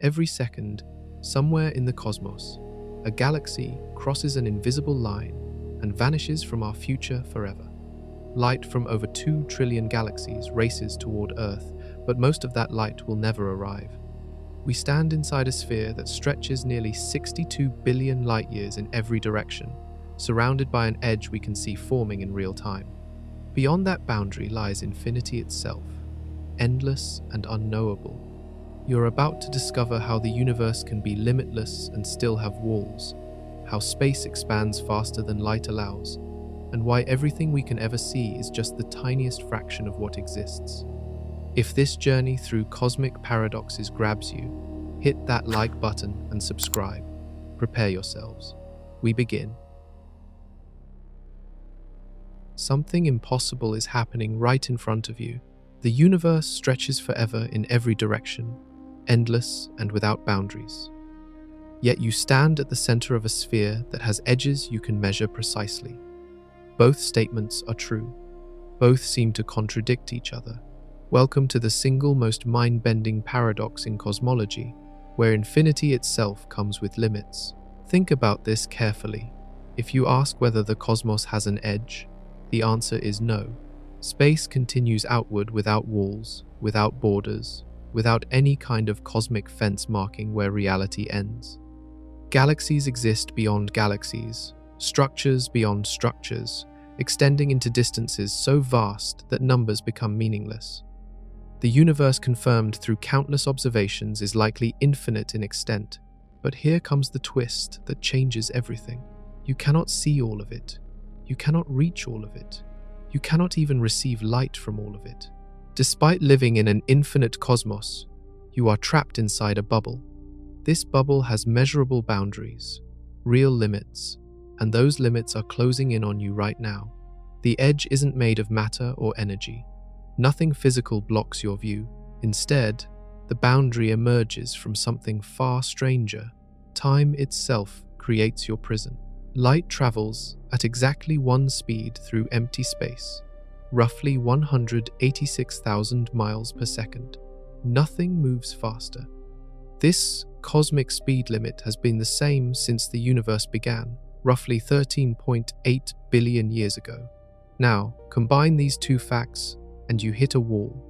Every second, somewhere in the cosmos, a galaxy crosses an invisible line and vanishes from our future forever. Light from over 2 trillion galaxies races toward Earth, but most of that light will never arrive. We stand inside a sphere that stretches nearly 62 billion light-years in every direction, surrounded by an edge we can see forming in real time. Beyond that boundary lies infinity itself, endless and unknowable. You're about to discover how the universe can be limitless and still have walls, how space expands faster than light allows, and why everything we can ever see is just the tiniest fraction of what exists. If this journey through cosmic paradoxes grabs you, hit that like button and subscribe. Prepare yourselves. We begin. Something impossible is happening right in front of you. The universe stretches forever in every direction, endless and without boundaries. Yet you stand at the center of a sphere that has edges you can measure precisely. Both statements are true. Both seem to contradict each other. Welcome to the single most mind-bending paradox in cosmology, where infinity itself comes with limits. Think about this carefully. If you ask whether the cosmos has an edge, the answer is no. Space continues outward without walls, without borders, without any kind of cosmic fence marking where reality ends. Galaxies exist beyond galaxies, structures beyond structures, extending into distances so vast that numbers become meaningless. The universe confirmed through countless observations is likely infinite in extent, but here comes the twist that changes everything. You cannot see all of it. You cannot reach all of it. You cannot even receive light from all of it. Despite living in an infinite cosmos, you are trapped inside a bubble. This bubble has measurable boundaries, real limits, and those limits are closing in on you right now. The edge isn't made of matter or energy. Nothing physical blocks your view. Instead, the boundary emerges from something far stranger. Time itself creates your prison. Light travels at exactly one speed through empty space, roughly 186,000 miles per second. Nothing moves faster. This cosmic speed limit has been the same since the universe began, roughly 13.8 billion years ago. Now, combine these two facts and you hit a wall.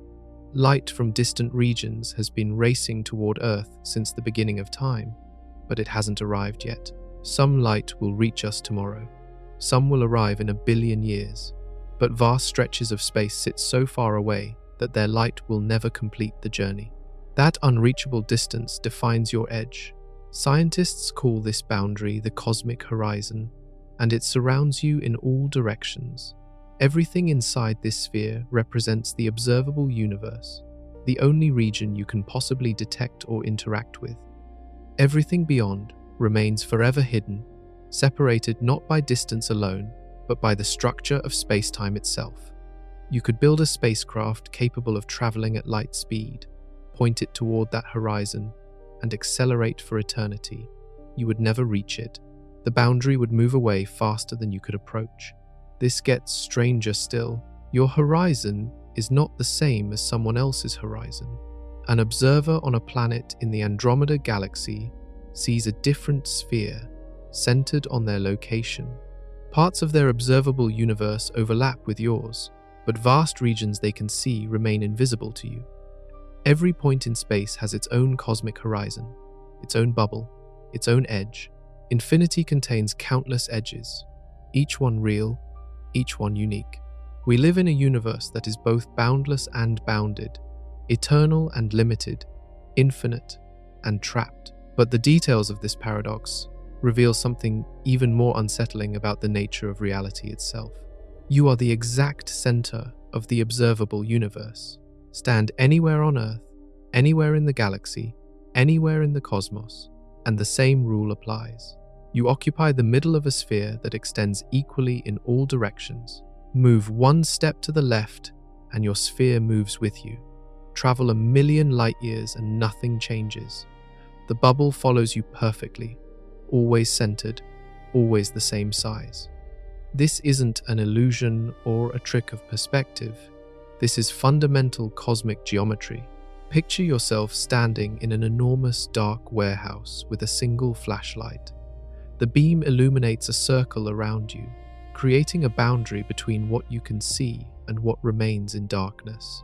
Light from distant regions has been racing toward Earth since the beginning of time, but it hasn't arrived yet. Some light will reach us tomorrow. Some will arrive in 1 billion years, but vast stretches of space sit so far away that their light will never complete the journey. That unreachable distance defines your edge. Scientists call this boundary the cosmic horizon, and it surrounds you in all directions. Everything inside this sphere represents the observable universe, the only region you can possibly detect or interact with. Everything beyond remains forever hidden, separated not by distance alone, but by the structure of space-time itself. You could build a spacecraft capable of traveling at light speed, point it toward that horizon, and accelerate for eternity. You would never reach it. The boundary would move away faster than you could approach. This gets stranger still. Your horizon is not the same as someone else's horizon. An observer on a planet in the Andromeda Galaxy sees a different sphere centered on their location. Parts of their observable universe overlap with yours, but vast regions they can see remain invisible to you. Every point in space has its own cosmic horizon, its own bubble, its own edge. Infinity contains countless edges, each one real, each one unique. We live in a universe that is both boundless and bounded, eternal and limited, infinite and trapped. But the details of this paradox reveal something even more unsettling about the nature of reality itself. You are the exact center of the observable universe. Stand anywhere on Earth, anywhere in the galaxy, anywhere in the cosmos, and the same rule applies. You occupy the middle of a sphere that extends equally in all directions. Move one step to the left, and your sphere moves with you. Travel 1 million light-years and nothing changes. The bubble follows you perfectly, always centered, always the same size. This isn't an illusion or a trick of perspective. This is fundamental cosmic geometry. Picture yourself standing in an enormous dark warehouse with a single flashlight. The beam illuminates a circle around you, creating a boundary between what you can see and what remains in darkness.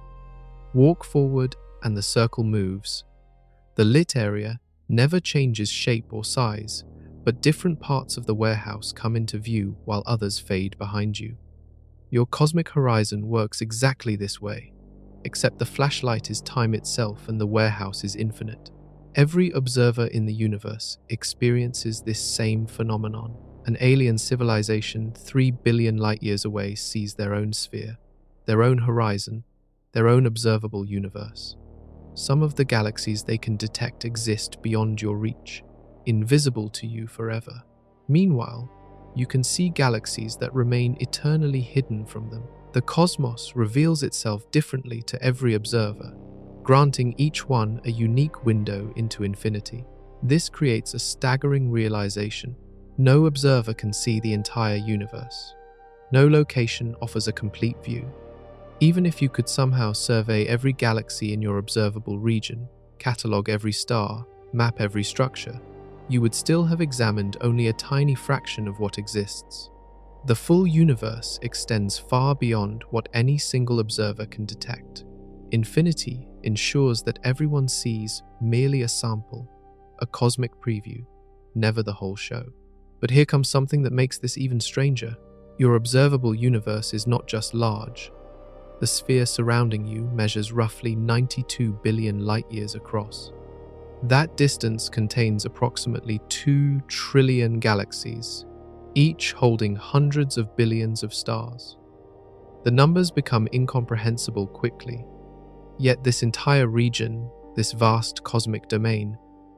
Walk forward and the circle moves. The lit area never changes shape or size, but different parts of the warehouse come into view while others fade behind you. Your cosmic horizon works exactly this way, except the flashlight is time itself and the warehouse is infinite. Every observer in the universe experiences this same phenomenon. An alien civilization 3 billion light-years away sees their own sphere, their own horizon, their own observable universe. Some of the galaxies they can detect exist beyond your reach, invisible to you forever. Meanwhile, you can see galaxies that remain eternally hidden from them. The cosmos reveals itself differently to every observer, granting each one a unique window into infinity. This creates a staggering realization. No observer can see the entire universe. No location offers a complete view. Even if you could somehow survey every galaxy in your observable region, catalog every star, map every structure, you would still have examined only a tiny fraction of what exists. The full universe extends far beyond what any single observer can detect. Infinity ensures that everyone sees merely a sample, a cosmic preview, never the whole show. But here comes something that makes this even stranger. Your observable universe is not just large. The sphere surrounding you measures roughly 92 billion light-years across. That distance contains approximately 2 trillion galaxies, each holding hundreds of billions of stars. The numbers become incomprehensible quickly, yet this entire region, this vast cosmic domain,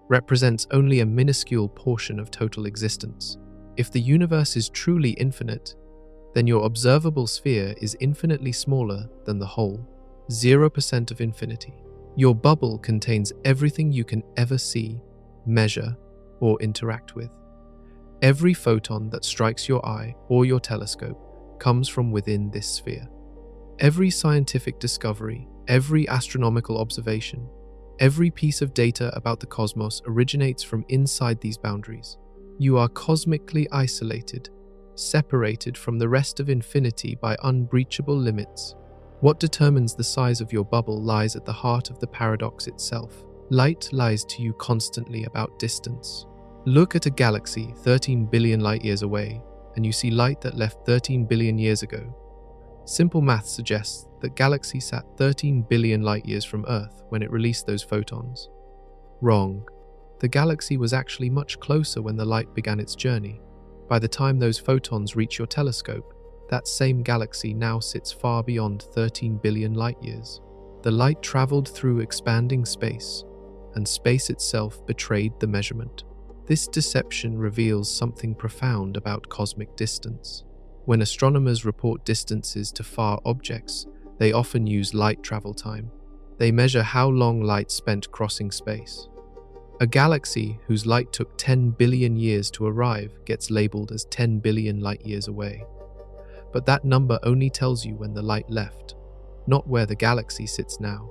represents only a minuscule portion of total existence. If the universe is truly infinite, then your observable sphere is infinitely smaller than the whole, 0% of infinity. Your bubble contains everything you can ever see, measure, or interact with. Every photon that strikes your eye or your telescope comes from within this sphere. Every scientific discovery, every astronomical observation, every piece of data about the cosmos originates from inside these boundaries. You are cosmically isolated, separated from the rest of infinity by unbreachable limits. What determines the size of your bubble lies at the heart of the paradox itself. Light lies to you constantly about distance. Look at a galaxy 13 billion light-years away, and you see light that left 13 billion years ago. Simple math suggests that galaxy sat 13 billion light-years from Earth when it released those photons. Wrong. The galaxy was actually much closer when the light began its journey. By the time those photons reach your telescope, that same galaxy now sits far beyond 13 billion light-years. The light traveled through expanding space, and space itself betrayed the measurement. This deception reveals something profound about cosmic distance. When astronomers report distances to far objects, they often use light travel time. They measure how long light spent crossing space. A galaxy whose light took 10 billion years to arrive gets labeled as 10 billion light-years away. But that number only tells you when the light left, not where the galaxy sits now.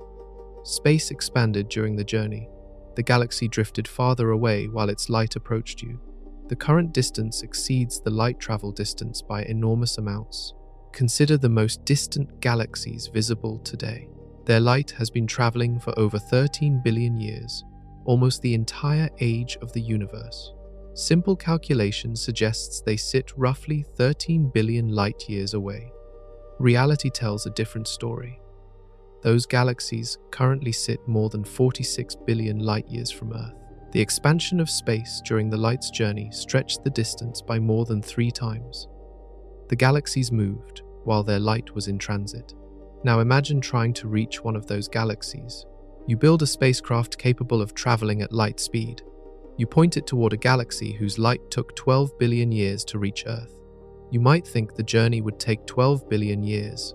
Space expanded during the journey. The galaxy drifted farther away while its light approached you. The current distance exceeds the light travel distance by enormous amounts. Consider the most distant galaxies visible today. Their light has been traveling for over 13 billion years, almost the entire age of the universe. Simple calculation suggests they sit roughly 13 billion light-years away. Reality tells a different story. Those galaxies currently sit more than 46 billion light-years from Earth. The expansion of space during the light's journey stretched the distance by more than 3 times. The galaxies moved while their light was in transit. Now imagine trying to reach one of those galaxies. You build a spacecraft capable of traveling at light speed. You point it toward a galaxy whose light took 12 billion years to reach Earth. You might think the journey would take 12 billion years.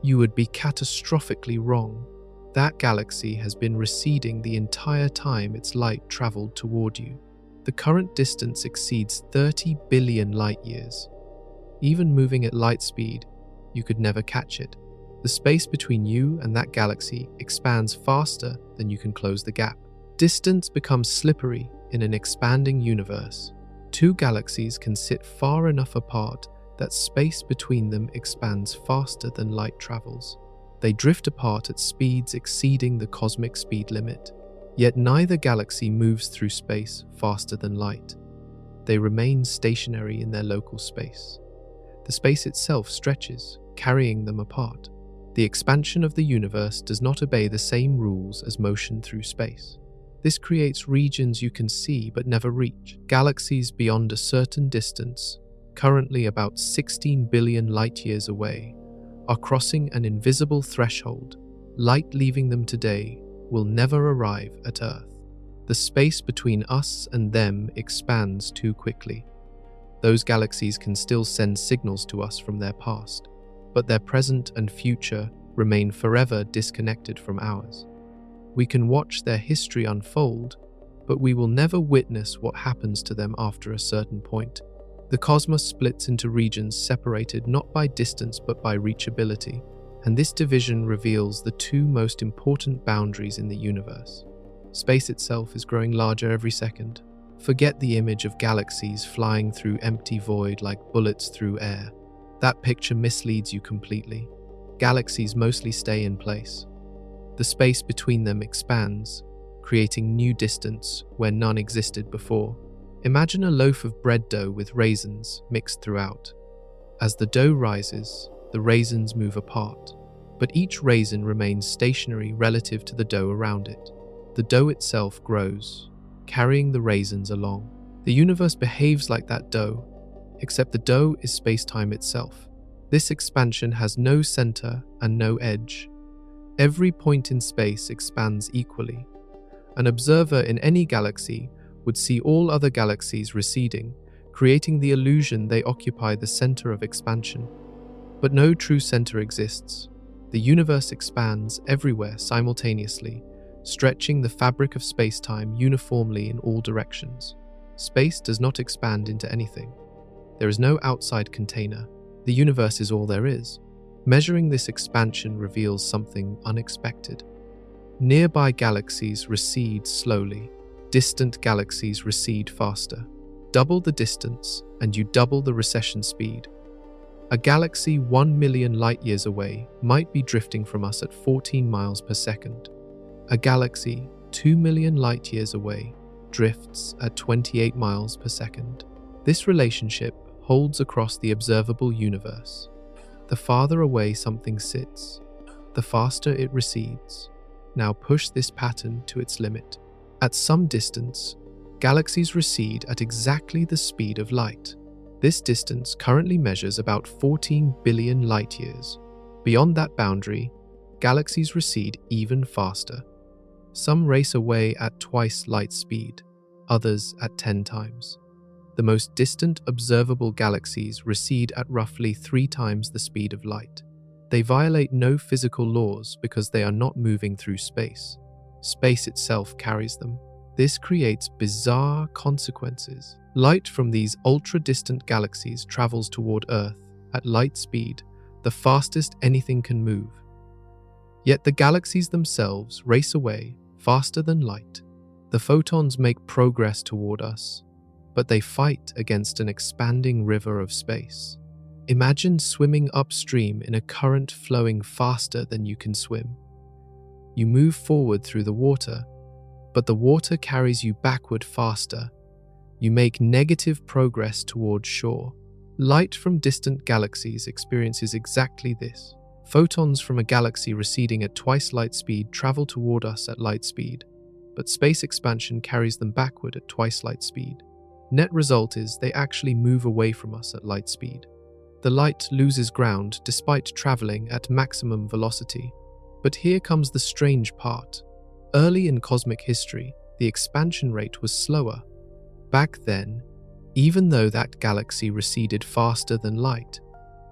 You would be catastrophically wrong. That galaxy has been receding the entire time its light traveled toward you. The current distance exceeds 30 billion light-years. Even moving at light speed, you could never catch it. The space between you and that galaxy expands faster than you can close the gap. Distance becomes slippery in an expanding universe. Two galaxies can sit far enough apart that space between them expands faster than light travels. They drift apart at speeds exceeding the cosmic speed limit. Yet neither galaxy moves through space faster than light. They remain stationary in their local space. The space itself stretches, carrying them apart. The expansion of the universe does not obey the same rules as motion through space. This creates regions you can see but never reach. Galaxies beyond a certain distance, currently about 16 billion light-years away, are crossing an invisible threshold. Light leaving them today will never arrive at Earth. The space between us and them expands too quickly. Those galaxies can still send signals to us from their past, but their present and future remain forever disconnected from ours. We can watch their history unfold, but we will never witness what happens to them after a certain point. The cosmos splits into regions separated not by distance but by reachability, and this division reveals the two most important boundaries in the universe. Space itself is growing larger every second. Forget the image of galaxies flying through empty void like bullets through air. That picture misleads you completely. Galaxies mostly stay in place. The space between them expands, creating new distance where none existed before. Imagine a loaf of bread dough with raisins mixed throughout. As the dough rises, the raisins move apart, but each raisin remains stationary relative to the dough around it. The dough itself grows, carrying the raisins along. The universe behaves like that dough, except the dough is space-time itself. This expansion has no center and no edge. Every point in space expands equally. An observer in any galaxy would see all other galaxies receding, creating the illusion they occupy the center of expansion. But no true center exists. The universe expands everywhere simultaneously, stretching the fabric of space-time uniformly in all directions. Space does not expand into anything. There is no outside container. The universe is all there is. Measuring this expansion reveals something unexpected. Nearby galaxies recede slowly. Distant galaxies recede faster. Double the distance, and you double the recession speed. A galaxy 1 million light-years away might be drifting from us at 14 miles per second. A galaxy 2 million light-years away drifts at 28 miles per second. This relationship holds across the observable universe. The farther away something sits, the faster it recedes. Now push this pattern to its limit. At some distance, galaxies recede at exactly the speed of light. This distance currently measures about 14 billion light-years. Beyond that boundary, galaxies recede even faster. Some race away at twice light speed, others at 10 times. The most distant observable galaxies recede at roughly 3 times the speed of light. They violate no physical laws because they are not moving through space. Space itself carries them. This creates bizarre consequences. Light from these ultra-distant galaxies travels toward Earth at light speed, the fastest anything can move. Yet the galaxies themselves race away faster than light. The photons make progress toward us, but they fight against an expanding river of space. Imagine swimming upstream in a current flowing faster than you can swim. You move forward through the water, but the water carries you backward faster. You make negative progress towards shore. Light from distant galaxies experiences exactly this. Photons from a galaxy receding at twice light speed travel toward us at light speed, but space expansion carries them backward at twice light speed. Net result is they actually move away from us at light speed. The light loses ground despite traveling at maximum velocity. But here comes the strange part. Early in cosmic history, the expansion rate was slower. Back then, even though that galaxy receded faster than light,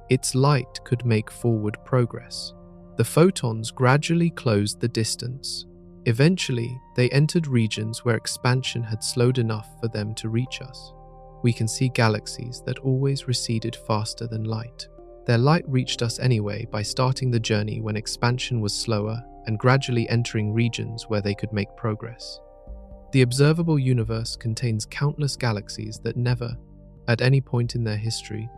its light could make forward progress. The photons gradually closed the distance. Eventually, they entered regions where expansion had slowed enough for them to reach us. We can see galaxies that always receded faster than light. Their light reached us anyway by starting the journey when expansion was slower and gradually entering regions where they could make progress. The observable universe contains countless galaxies that never, at any point in their history,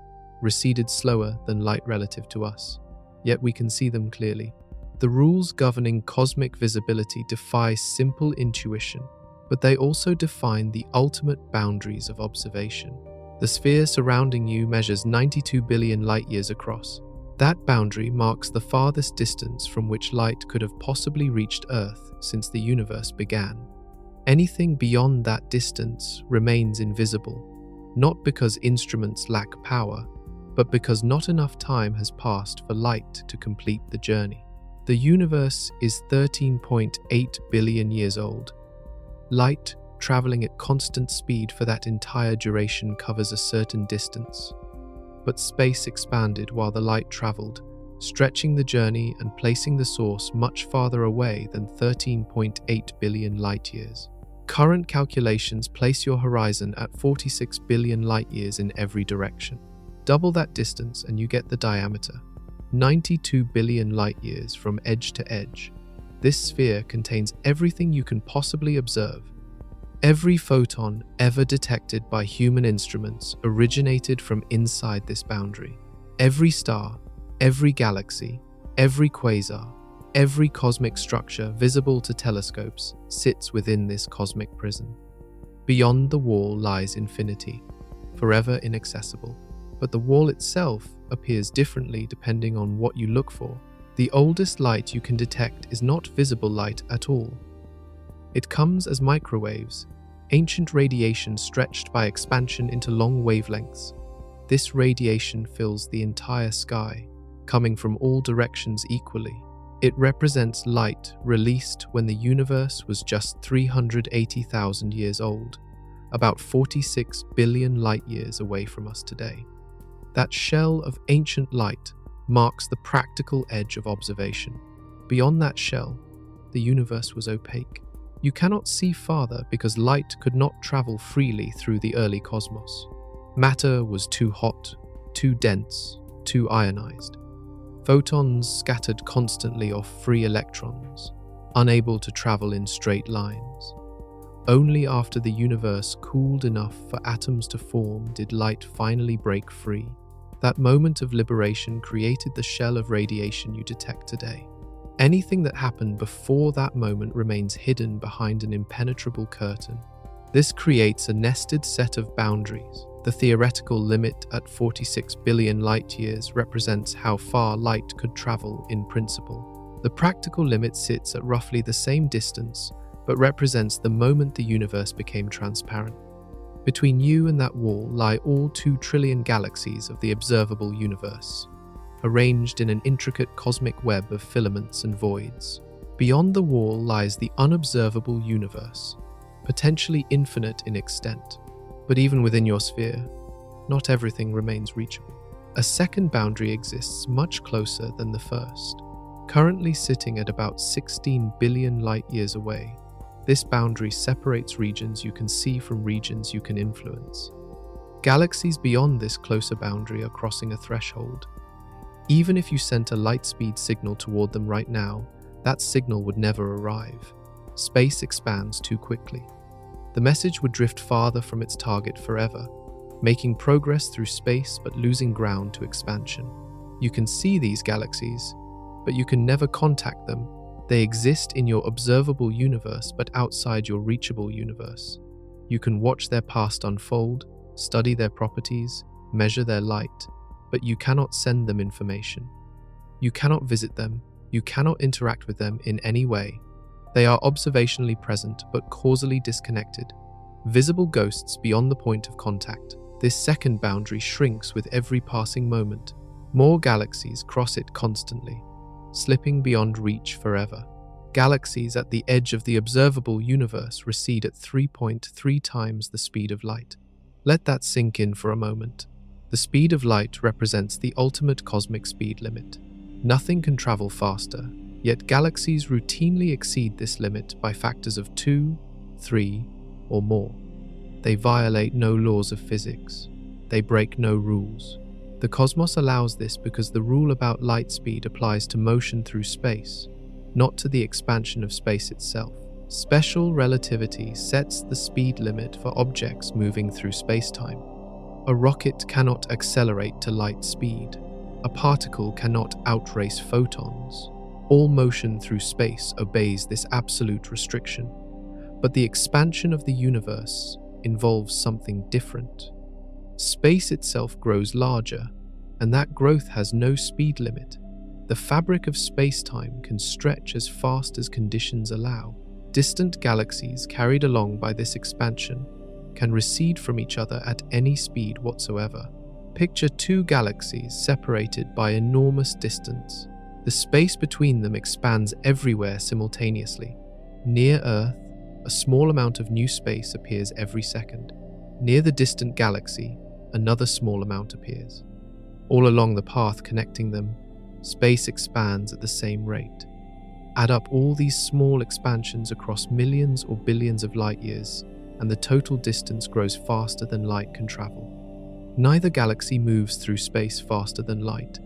receded slower than light relative to us, yet we can see them clearly. The rules governing cosmic visibility defy simple intuition, but they also define the ultimate boundaries of observation. The sphere surrounding you measures 92 billion light-years across. That boundary marks the farthest distance from which light could have possibly reached Earth since the universe began. Anything beyond that distance remains invisible, not because instruments lack power, but because not enough time has passed for light to complete the journey. The universe is 13.8 billion years old. Light, traveling at constant speed for that entire duration, covers a certain distance. But space expanded while the light traveled, stretching the journey and placing the source much farther away than 13.8 billion light-years. Current calculations place your horizon at 46 billion light-years in every direction. Double that distance and you get the diameter, 92 billion light-years from edge to edge. This sphere contains everything you can possibly observe. Every photon ever detected by human instruments originated from inside this boundary. Every star, every galaxy, every quasar, every cosmic structure visible to telescopes sits within this cosmic prison. Beyond the wall lies infinity, forever inaccessible. But the wall itself appears differently depending on what you look for. The oldest light you can detect is not visible light at all. It comes as microwaves, ancient radiation stretched by expansion into long wavelengths. This radiation fills the entire sky, coming from all directions equally. It represents light released when the universe was just 380,000 years old, about 46 billion light-years away from us today. That shell of ancient light marks the practical edge of observation. Beyond that shell, the universe was opaque. You cannot see farther because light could not travel freely through the early cosmos. Matter was too hot, too dense, too ionized. Photons scattered constantly off free electrons, unable to travel in straight lines. Only after the universe cooled enough for atoms to form did light finally break free. That moment of liberation created the shell of radiation you detect today. Anything that happened before that moment remains hidden behind an impenetrable curtain. This creates a nested set of boundaries. The theoretical limit at 46 billion light-years represents how far light could travel in principle. The practical limit sits at roughly the same distance, but represents the moment the universe became transparent. Between you and that wall lie all 2 trillion galaxies of the observable universe, arranged in an intricate cosmic web of filaments and voids. Beyond the wall lies the unobservable universe, potentially infinite in extent. But even within your sphere, not everything remains reachable. A second boundary exists much closer than the first, currently sitting at about 16 billion light-years away. This boundary separates regions you can see from regions you can influence. Galaxies beyond this closer boundary are crossing a threshold. Even if you sent a light-speed signal toward them right now, that signal would never arrive. Space expands too quickly. The message would drift farther from its target forever, making progress through space but losing ground to expansion. You can see these galaxies, but you can never contact them. They exist in your observable universe but outside your reachable universe. You can watch their past unfold, study their properties, measure their light, but you cannot send them information. You cannot visit them, you cannot interact with them in any way. They are observationally present but causally disconnected, visible ghosts beyond the point of contact. This second boundary shrinks with every passing moment. More galaxies cross it constantly, slipping beyond reach forever. Galaxies at the edge of the observable universe recede at 3.3 times the speed of light. Let that sink in for a moment. The speed of light represents the ultimate cosmic speed limit. Nothing can travel faster, yet galaxies routinely exceed this limit by factors of 2, 3, or more. They violate no laws of physics. They break no rules. The cosmos allows this because the rule about light speed applies to motion through space, not to the expansion of space itself. Special relativity sets the speed limit for objects moving through space-time. A rocket cannot accelerate to light speed. A particle cannot outrace photons. All motion through space obeys this absolute restriction. But the expansion of the universe involves something different. Space itself grows larger, and that growth has no speed limit. The fabric of space-time can stretch as fast as conditions allow. Distant galaxies carried along by this expansion can recede from each other at any speed whatsoever. Picture two galaxies separated by enormous distance. The space between them expands everywhere simultaneously. Near Earth, a small amount of new space appears every second. Near the distant galaxy, another small amount appears. All along the path connecting them, space expands at the same rate. Add up all these small expansions across millions or billions of light years, and the total distance grows faster than light can travel. Neither galaxy moves through space faster than light,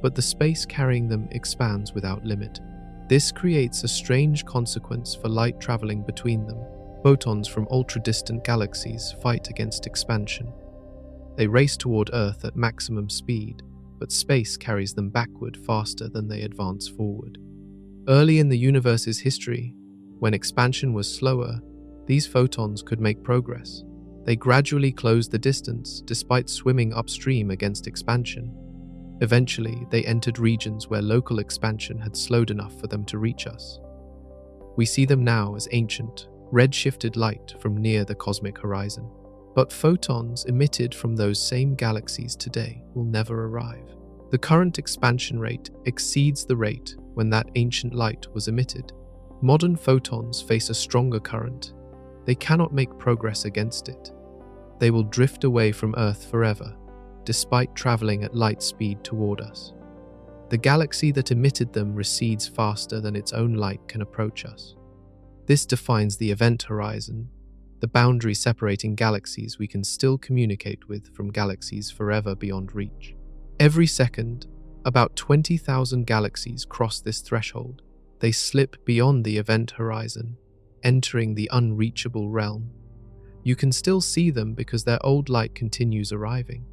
but the space carrying them expands without limit. This creates a strange consequence for light traveling between them. Photons from ultra-distant galaxies fight against expansion. They race toward Earth at maximum speed, but space carries them backward faster than they advance forward. Early in the universe's history, when expansion was slower, these photons could make progress. They gradually closed the distance despite swimming upstream against expansion. Eventually, they entered regions where local expansion had slowed enough for them to reach us. We see them now as ancient, red-shifted light from near the cosmic horizon. But photons emitted from those same galaxies today will never arrive. The current expansion rate exceeds the rate when that ancient light was emitted. Modern photons face a stronger current. They cannot make progress against it. They will drift away from Earth forever, despite traveling at light speed toward us. The galaxy that emitted them recedes faster than its own light can approach us. This defines the event horizon, the boundary separating galaxies we can still communicate with from galaxies forever beyond reach. Every second, about 20,000 galaxies cross this threshold. They slip beyond the event horizon, entering the unreachable realm. You can still see them because their old light continues arriving.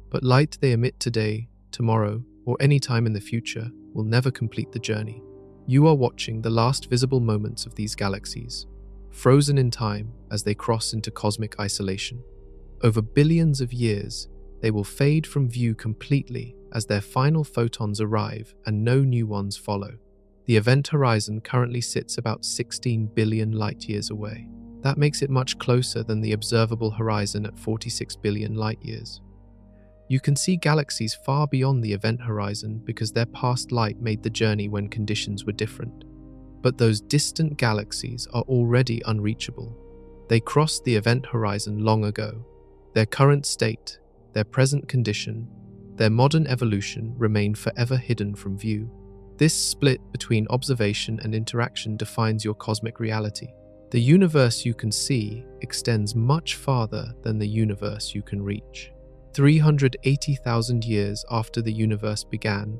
But light they emit today, tomorrow, or any time in the future will never complete the journey. You are watching the last visible moments of these galaxies, frozen in time as they cross into cosmic isolation. Over billions of years, they will fade from view completely as their final photons arrive and no new ones follow. The event horizon currently sits about 16 billion light-years away. That makes it much closer than the observable horizon at 46 billion light-years. You can see galaxies far beyond the event horizon because their past light made the journey when conditions were different. But those distant galaxies are already unreachable. They crossed the event horizon long ago. Their current state, their present condition, their modern evolution remain forever hidden from view. This split between observation and interaction defines your cosmic reality. The universe you can see extends much farther than the universe you can reach. 380,000 years after the universe began,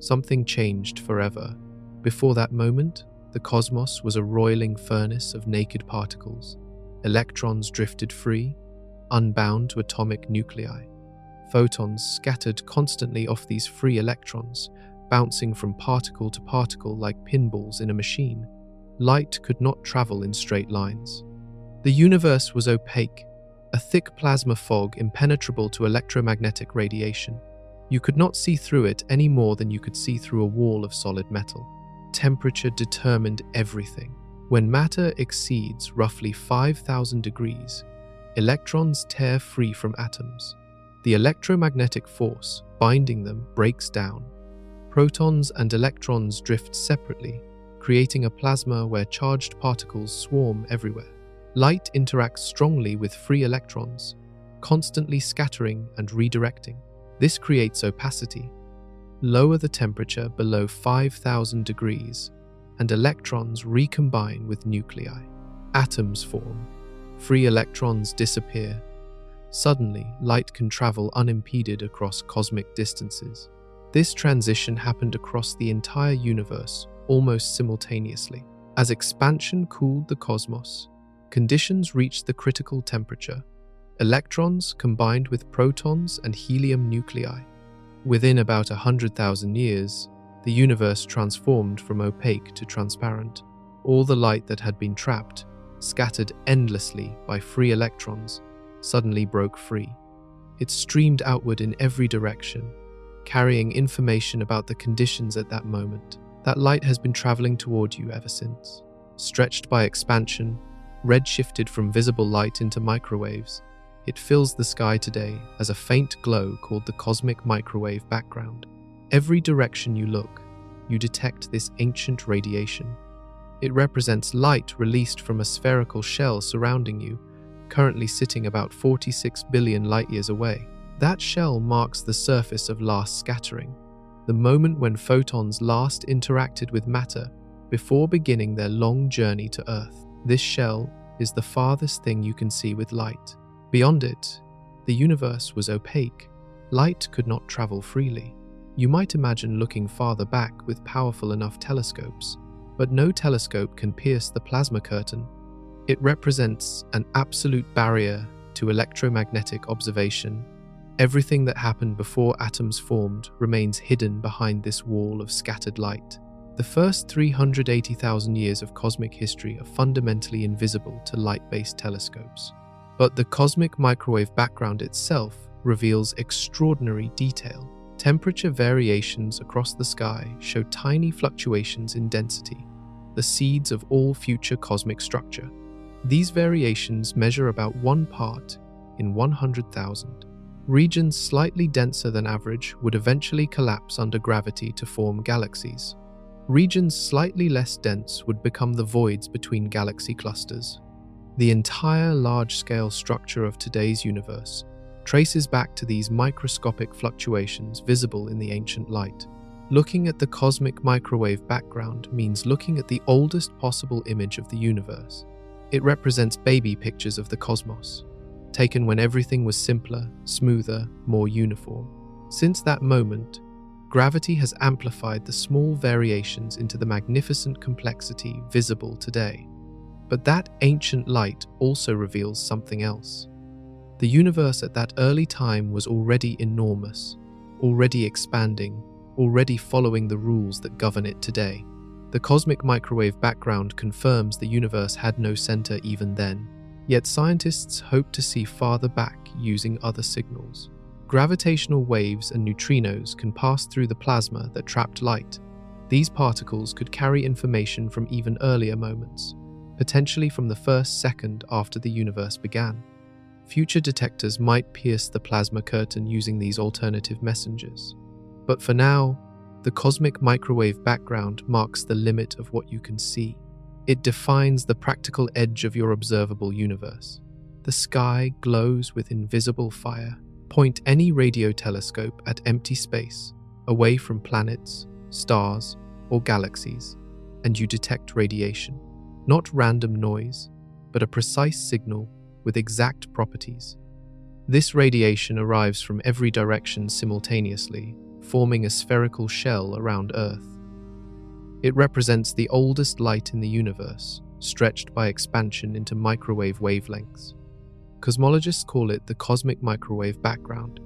something changed forever. Before that moment, the cosmos was a roiling furnace of naked particles. Electrons drifted free, unbound to atomic nuclei. Photons scattered constantly off these free electrons, bouncing from particle to particle like pinballs in a machine. Light could not travel in straight lines. The universe was opaque, a thick plasma fog impenetrable to electromagnetic radiation. You could not see through it any more than you could see through a wall of solid metal. Temperature determined everything. When matter exceeds roughly 5,000 degrees, electrons tear free from atoms. The electromagnetic force binding them breaks down. Protons and electrons drift separately, creating a plasma where charged particles swarm everywhere. Light interacts strongly with free electrons, constantly scattering and redirecting. This creates opacity. Lower the temperature below 5,000 degrees, and electrons recombine with nuclei. Atoms form. Free electrons disappear. Suddenly, light can travel unimpeded across cosmic distances. This transition happened across the entire universe almost simultaneously. As expansion cooled the cosmos, conditions reached the critical temperature. Electrons combined with protons and helium nuclei. Within about 100,000 years, the universe transformed from opaque to transparent. All the light that had been trapped, scattered endlessly by free electrons, suddenly broke free. It streamed outward in every direction, carrying information about the conditions at that moment. That light has been traveling toward you ever since. Stretched by expansion, redshifted from visible light into microwaves, it fills the sky today as a faint glow called the cosmic microwave background. Every direction you look, you detect this ancient radiation. It represents light released from a spherical shell surrounding you, currently sitting about 46 billion light-years away. That shell marks the surface of last scattering, the moment when photons last interacted with matter before beginning their long journey to Earth. This shell is the farthest thing you can see with light. Beyond it, the universe was opaque. Light could not travel freely. You might imagine looking farther back with powerful enough telescopes, but no telescope can pierce the plasma curtain. It represents an absolute barrier to electromagnetic observation. Everything that happened before atoms formed remains hidden behind this wall of scattered light. The first 380,000 years of cosmic history are fundamentally invisible to light-based telescopes. But the cosmic microwave background itself reveals extraordinary detail. Temperature variations across the sky show tiny fluctuations in density, the seeds of all future cosmic structure. These variations measure about 1 part in 100,000. Regions slightly denser than average would eventually collapse under gravity to form galaxies. Regions slightly less dense would become the voids between galaxy clusters. The entire large-scale structure of today's universe traces back to these microscopic fluctuations visible in the ancient light. Looking at the cosmic microwave background means looking at the oldest possible image of the universe. It represents baby pictures of the cosmos, taken when everything was simpler, smoother, more uniform. Since that moment, gravity has amplified the small variations into the magnificent complexity visible today. But that ancient light also reveals something else. The universe at that early time was already enormous, already expanding, already following the rules that govern it today. The cosmic microwave background confirms the universe had no center even then, yet scientists hope to see farther back using other signals. Gravitational waves and neutrinos can pass through the plasma that trapped light. These particles could carry information from even earlier moments, potentially from the first second after the universe began. Future detectors might pierce the plasma curtain using these alternative messengers. But for now, the cosmic microwave background marks the limit of what you can see. It defines the practical edge of your observable universe. The sky glows with invisible fire. Point any radio telescope at empty space, away from planets, stars, or galaxies, and you detect radiation. Not random noise, but a precise signal with exact properties. This radiation arrives from every direction simultaneously, forming a spherical shell around Earth. It represents the oldest light in the universe, stretched by expansion into microwave wavelengths. Cosmologists call it the cosmic microwave background,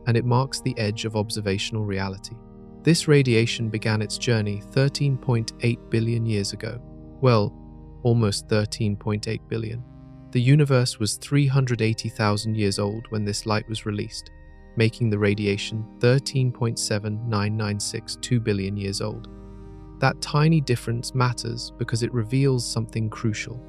and it marks the edge of observational reality. This radiation began its journey 13.8 billion years ago. Well, almost 13.8 billion. The universe was 380,000 years old when this light was released, making the radiation 13.79962 billion years old. That tiny difference matters because it reveals something crucial.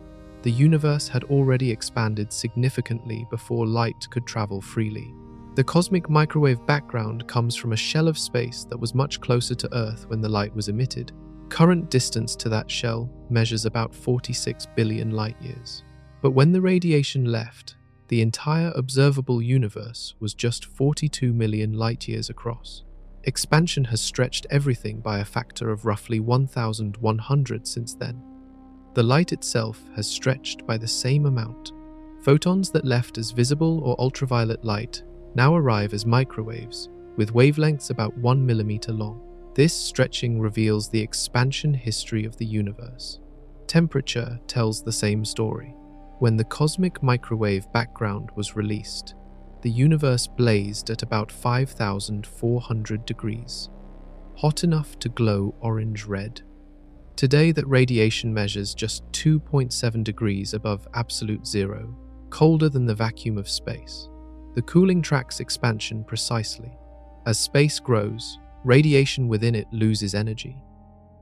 The universe had already expanded significantly before light could travel freely. The cosmic microwave background comes from a shell of space that was much closer to Earth when the light was emitted. Current distance to that shell measures about 46 billion light-years. But when the radiation left, the entire observable universe was just 42 million light-years across. Expansion has stretched everything by a factor of roughly 1,100 since then. The light itself has stretched by the same amount. Photons that left as visible or ultraviolet light now arrive as microwaves, with wavelengths about 1 millimeter long. This stretching reveals the expansion history of the universe. Temperature tells the same story. When the cosmic microwave background was released, the universe blazed at about 5,400 degrees, hot enough to glow orange-red. Today, that radiation measures just 2.7 degrees above absolute zero, colder than the vacuum of space. The cooling tracks expansion precisely. As space grows, radiation within it loses energy.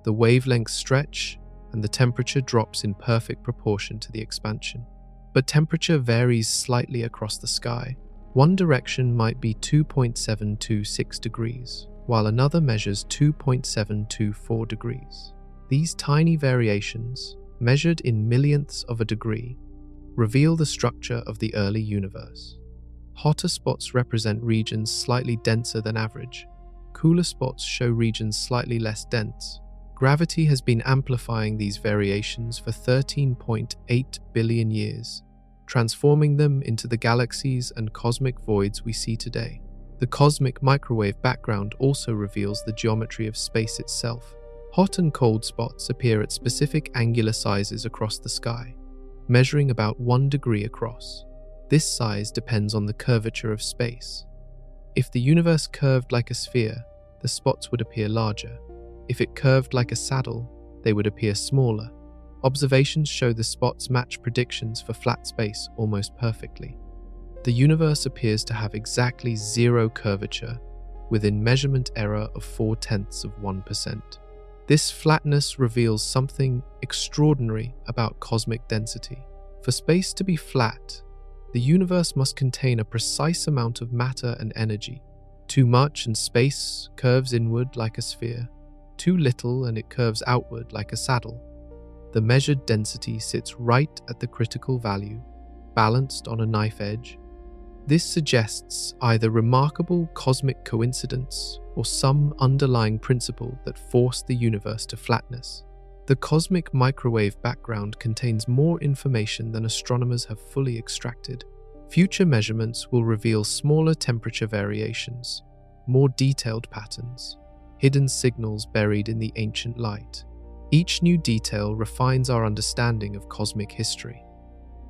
The wavelengths stretch, and the temperature drops in perfect proportion to the expansion. But temperature varies slightly across the sky. One direction might be 2.726 degrees, while another measures 2.724 degrees. These tiny variations, measured in millionths of a degree, reveal the structure of the early universe. Hotter spots represent regions slightly denser than average. Cooler spots show regions slightly less dense. Gravity has been amplifying these variations for 13.8 billion years, transforming them into the galaxies and cosmic voids we see today. The cosmic microwave background also reveals the geometry of space itself. Hot and cold spots appear at specific angular sizes across the sky, measuring about 1 degree across. This size depends on the curvature of space. If the universe curved like a sphere, the spots would appear larger. If it curved like a saddle, they would appear smaller. Observations show the spots match predictions for flat space almost perfectly. The universe appears to have exactly zero curvature, within measurement error of 0.4%. This flatness reveals something extraordinary about cosmic density. For space to be flat, the universe must contain a precise amount of matter and energy. Too much and space curves inward like a sphere. Too little and it curves outward like a saddle. The measured density sits right at the critical value, balanced on a knife edge. This suggests either remarkable cosmic coincidence or some underlying principle that forced the universe to flatness. The cosmic microwave background contains more information than astronomers have fully extracted. Future measurements will reveal smaller temperature variations, more detailed patterns, hidden signals buried in the ancient light. Each new detail refines our understanding of cosmic history.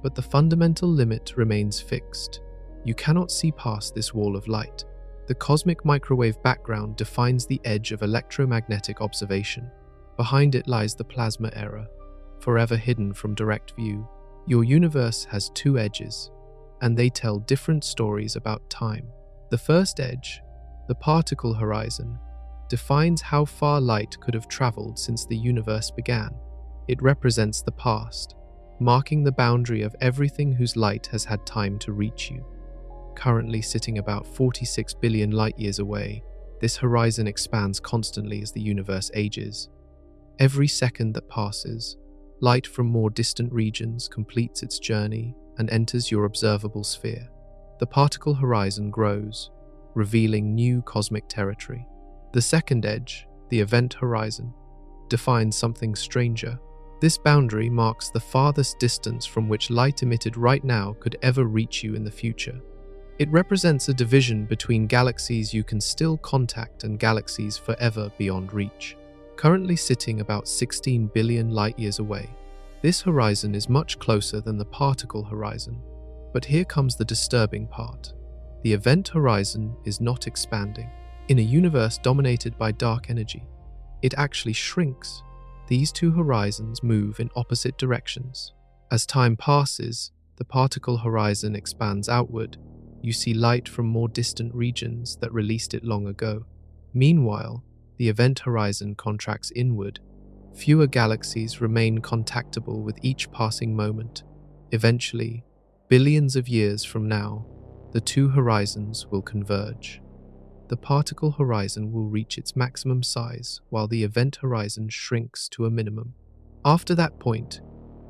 But the fundamental limit remains fixed. You cannot see past this wall of light. The cosmic microwave background defines the edge of electromagnetic observation. Behind it lies the plasma era, forever hidden from direct view. Your universe has two edges, and they tell different stories about time. The first edge, the particle horizon, defines how far light could have traveled since the universe began. It represents the past, marking the boundary of everything whose light has had time to reach you. Currently sitting about 46 billion light-years away, this horizon expands constantly as the universe ages. Every second that passes, light from more distant regions completes its journey and enters your observable sphere. The particle horizon grows, revealing new cosmic territory. The second edge, the event horizon, defines something stranger. This boundary marks the farthest distance from which light emitted right now could ever reach you in the future. It represents a division between galaxies you can still contact and galaxies forever beyond reach. Currently sitting about 16 billion light-years away, this horizon is much closer than the particle horizon. But here comes the disturbing part. The event horizon is not expanding. In a universe dominated by dark energy, it actually shrinks. These two horizons move in opposite directions. As time passes, the particle horizon expands outward. You see light from more distant regions that released it long ago. Meanwhile, the event horizon contracts inward. Fewer galaxies remain contactable with each passing moment. Eventually, billions of years from now, the two horizons will converge. The particle horizon will reach its maximum size while the event horizon shrinks to a minimum. After that point,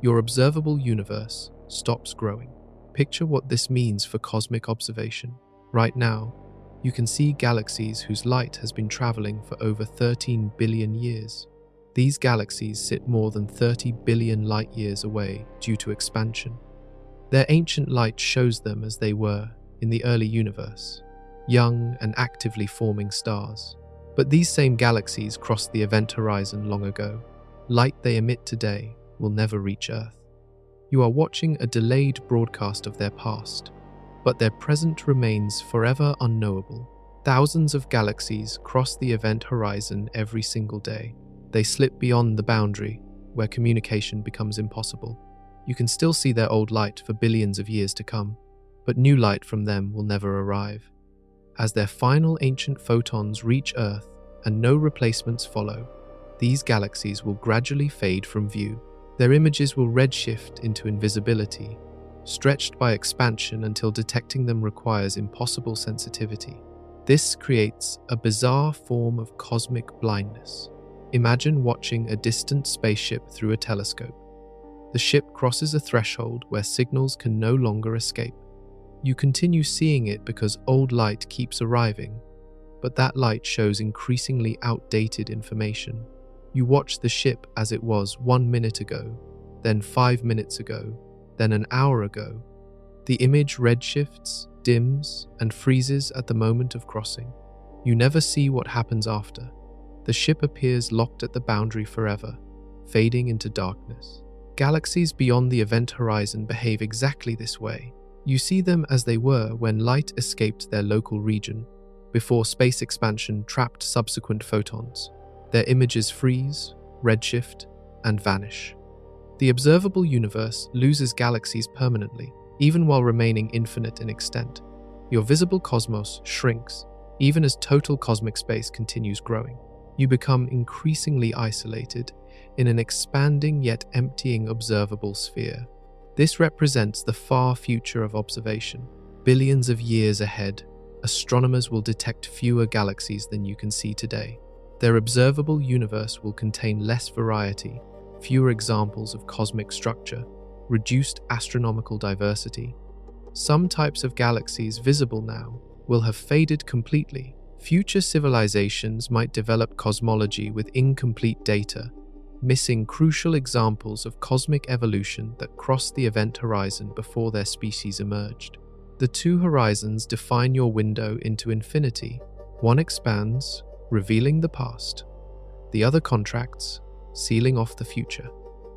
your observable universe stops growing. Picture what this means for cosmic observation. Right now, you can see galaxies whose light has been traveling for over 13 billion years. These galaxies sit more than 30 billion light-years away due to expansion. Their ancient light shows them as they were in the early universe, young and actively forming stars. But these same galaxies crossed the event horizon long ago. Light they emit today will never reach Earth. You are watching a delayed broadcast of their past, but their present remains forever unknowable. Thousands of galaxies cross the event horizon every single day. They slip beyond the boundary where communication becomes impossible. You can still see their old light for billions of years to come, but new light from them will never arrive. As their final ancient photons reach Earth and no replacements follow, these galaxies will gradually fade from view. Their images will redshift into invisibility, stretched by expansion until detecting them requires impossible sensitivity. This creates a bizarre form of cosmic blindness. Imagine watching a distant spaceship through a telescope. The ship crosses a threshold where signals can no longer escape. You continue seeing it because old light keeps arriving, but that light shows increasingly outdated information. You watch the ship as it was 1 minute ago, then 5 minutes ago, then an hour ago. The image redshifts, dims, and freezes at the moment of crossing. You never see what happens after. The ship appears locked at the boundary forever, fading into darkness. Galaxies beyond the event horizon behave exactly this way. You see them as they were when light escaped their local region, before space expansion trapped subsequent photons. Their images freeze, redshift, and vanish. The observable universe loses galaxies permanently, even while remaining infinite in extent. Your visible cosmos shrinks, even as total cosmic space continues growing. You become increasingly isolated in an expanding yet emptying observable sphere. This represents the far future of observation. Billions of years ahead, astronomers will detect fewer galaxies than you can see today. Their observable universe will contain less variety, fewer examples of cosmic structure, reduced astronomical diversity. Some types of galaxies visible now will have faded completely. Future civilizations might develop cosmology with incomplete data, missing crucial examples of cosmic evolution that crossed the event horizon before their species emerged. The two horizons define your window into infinity. One expands, revealing the past. The other contracts, sealing off the future.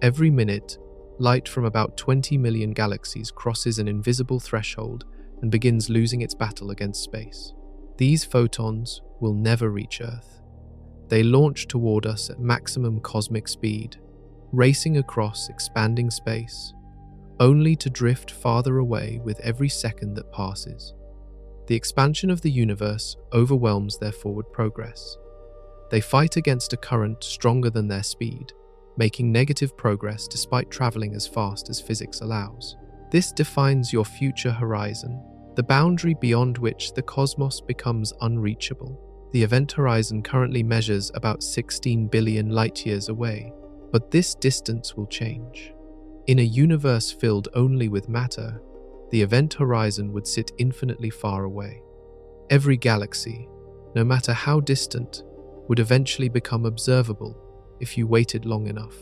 Every minute, light from about 20 million galaxies crosses an invisible threshold and begins losing its battle against space. These photons will never reach Earth. They launch toward us at maximum cosmic speed, racing across expanding space, only to drift farther away with every second that passes. The expansion of the universe overwhelms their forward progress. They fight against a current stronger than their speed, making negative progress despite traveling as fast as physics allows. This defines your future horizon, the boundary beyond which the cosmos becomes unreachable. The event horizon currently measures about 16 billion light-years away, but this distance will change. In a universe filled only with matter, the event horizon would sit infinitely far away. Every galaxy, no matter how distant, would eventually become observable if you waited long enough.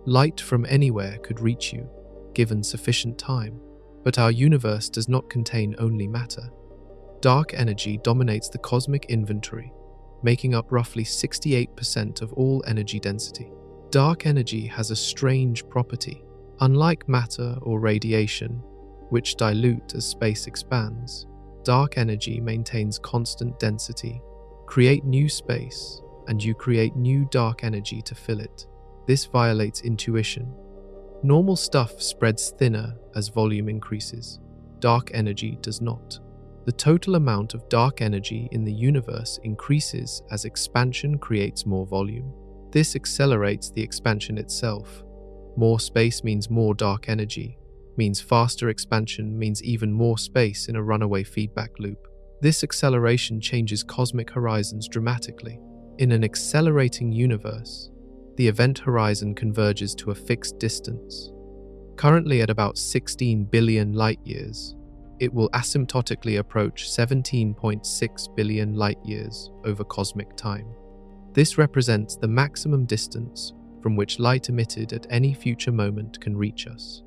Light from anywhere could reach you, given sufficient time, but our universe does not contain only matter. Dark energy dominates the cosmic inventory, making up roughly 68% of all energy density. Dark energy has a strange property. Unlike matter or radiation, which dilute as space expands, dark energy maintains constant density. Create new space, and you create new dark energy to fill it. This violates intuition. Normal stuff spreads thinner as volume increases. Dark energy does not. The total amount of dark energy in the universe increases as expansion creates more volume. This accelerates the expansion itself. More space means more dark energy, means faster expansion means even more space in a runaway feedback loop. This acceleration changes cosmic horizons dramatically. In an accelerating universe, the event horizon converges to a fixed distance. Currently at about 16 billion light-years, it will asymptotically approach 17.6 billion light-years over cosmic time. This represents the maximum distance from which light emitted at any future moment can reach us.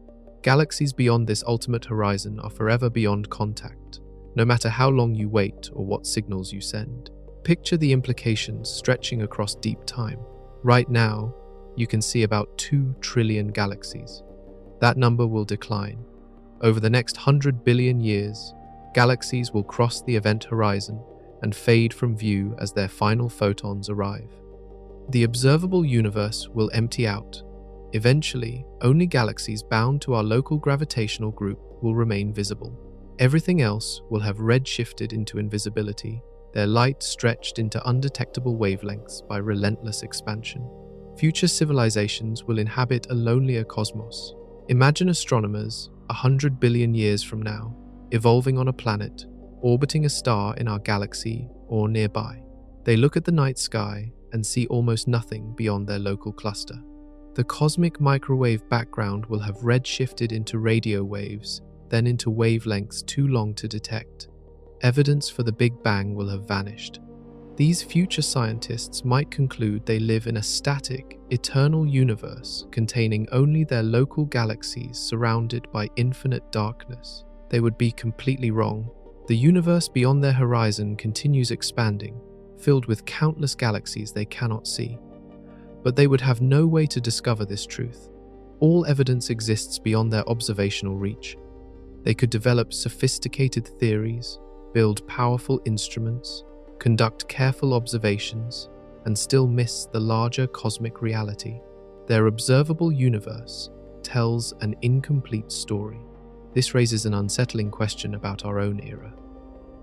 Galaxies beyond this ultimate horizon are forever beyond contact, no matter how long you wait or what signals you send. Picture the implications stretching across deep time. Right now, you can see about 2 trillion galaxies. That number will decline. Over the next 100 billion years, galaxies will cross the event horizon and fade from view as their final photons arrive. The observable universe will empty out. Eventually, only galaxies bound to our local gravitational group will remain visible. Everything else will have redshifted into invisibility, their light stretched into undetectable wavelengths by relentless expansion. Future civilizations will inhabit a lonelier cosmos. Imagine astronomers 100 billion years from now, evolving on a planet, orbiting a star in our galaxy or nearby. They look at the night sky and see almost nothing beyond their local cluster. The cosmic microwave background will have redshifted into radio waves, then into wavelengths too long to detect. Evidence for the Big Bang will have vanished. These future scientists might conclude they live in a static, eternal universe containing only their local galaxies surrounded by infinite darkness. They would be completely wrong. The universe beyond their horizon continues expanding, filled with countless galaxies they cannot see. But they would have no way to discover this truth. All evidence exists beyond their observational reach. They could develop sophisticated theories, build powerful instruments, conduct careful observations, and still miss the larger cosmic reality. Their observable universe tells an incomplete story. This raises an unsettling question about our own era.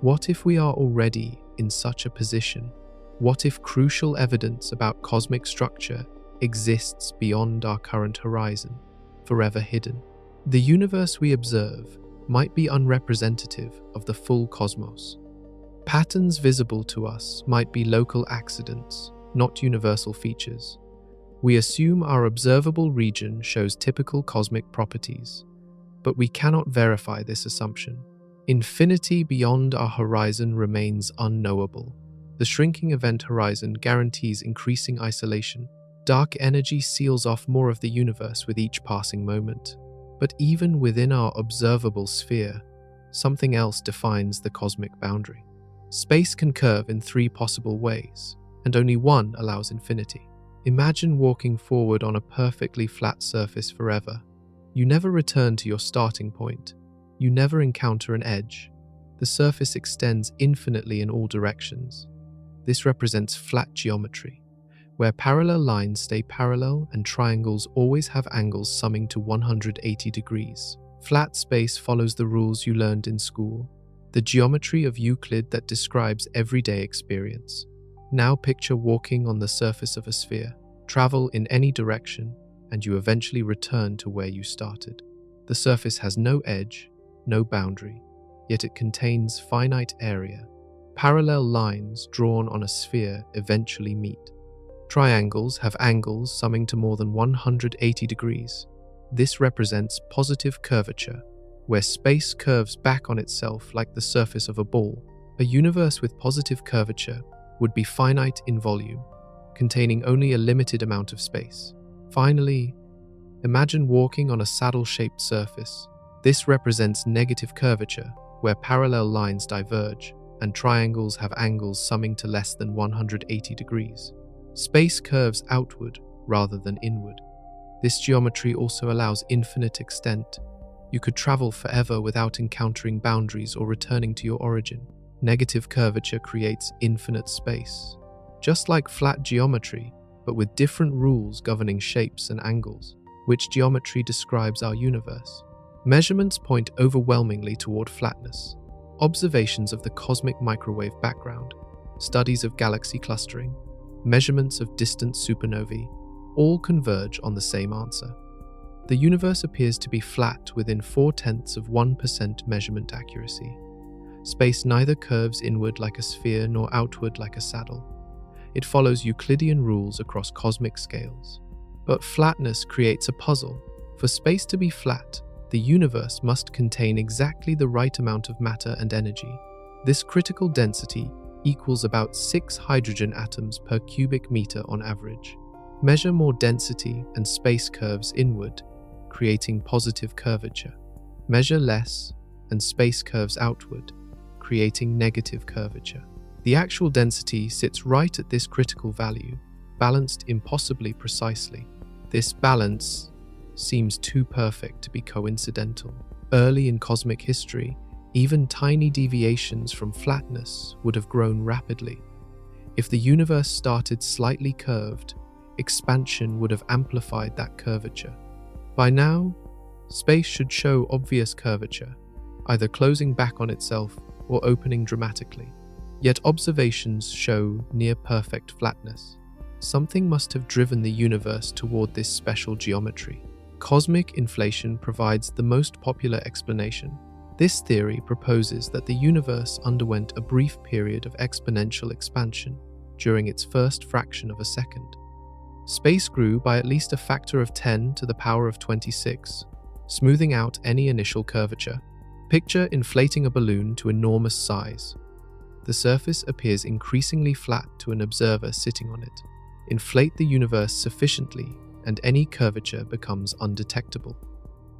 What if we are already in such a position? What if crucial evidence about cosmic structure exists beyond our current horizon, forever hidden? The universe we observe might be unrepresentative of the full cosmos. Patterns visible to us might be local accidents, not universal features. We assume our observable region shows typical cosmic properties, but we cannot verify this assumption. Infinity beyond our horizon remains unknowable. The shrinking event horizon guarantees increasing isolation. Dark energy seals off more of the universe with each passing moment. But even within our observable sphere, something else defines the cosmic boundary. Space can curve in 3 possible ways, and only one allows infinity. Imagine walking forward on a perfectly flat surface forever. You never return to your starting point. You never encounter an edge. The surface extends infinitely in all directions. This represents flat geometry, where parallel lines stay parallel and triangles always have angles summing to 180 degrees. Flat space follows the rules you learned in school, the geometry of Euclid that describes everyday experience. Now picture walking on the surface of a sphere. Travel in any direction, and you eventually return to where you started. The surface has no edge, no boundary, yet it contains finite area. Parallel lines drawn on a sphere eventually meet. Triangles have angles summing to more than 180 degrees. This represents positive curvature, where space curves back on itself like the surface of a ball. A universe with positive curvature would be finite in volume, containing only a limited amount of space. Finally, imagine walking on a saddle-shaped surface. This represents negative curvature, where parallel lines diverge, and triangles have angles summing to less than 180 degrees. Space curves outward rather than inward. This geometry also allows infinite extent. You could travel forever without encountering boundaries or returning to your origin. Negative curvature creates infinite space, just like flat geometry, but with different rules governing shapes and angles. Which geometry describes our universe? Measurements point overwhelmingly toward flatness. Observations of the cosmic microwave background, studies of galaxy clustering, measurements of distant supernovae, all converge on the same answer. The universe appears to be flat within 0.4% measurement accuracy. Space neither curves inward like a sphere nor outward like a saddle. It follows Euclidean rules across cosmic scales. But flatness creates a puzzle. For space to be flat, the universe must contain exactly the right amount of matter and energy. This critical density equals about 6 hydrogen atoms per cubic meter on average. Measure more density and space curves inward, creating positive curvature. Measure less, and space curves outward, creating negative curvature. The actual density sits right at this critical value, balanced impossibly precisely. This balance seems too perfect to be coincidental. Early in cosmic history, even tiny deviations from flatness would have grown rapidly. If the universe started slightly curved, expansion would have amplified that curvature. By now, space should show obvious curvature, either closing back on itself or opening dramatically. Yet observations show near-perfect flatness. Something must have driven the universe toward this special geometry. Cosmic inflation provides the most popular explanation. This theory proposes that the universe underwent a brief period of exponential expansion during its first fraction of a second. Space grew by at least a factor of 10 to the power of 26, smoothing out any initial curvature. Picture inflating a balloon to enormous size. The surface appears increasingly flat to an observer sitting on it. Inflate the universe sufficiently, and any curvature becomes undetectable.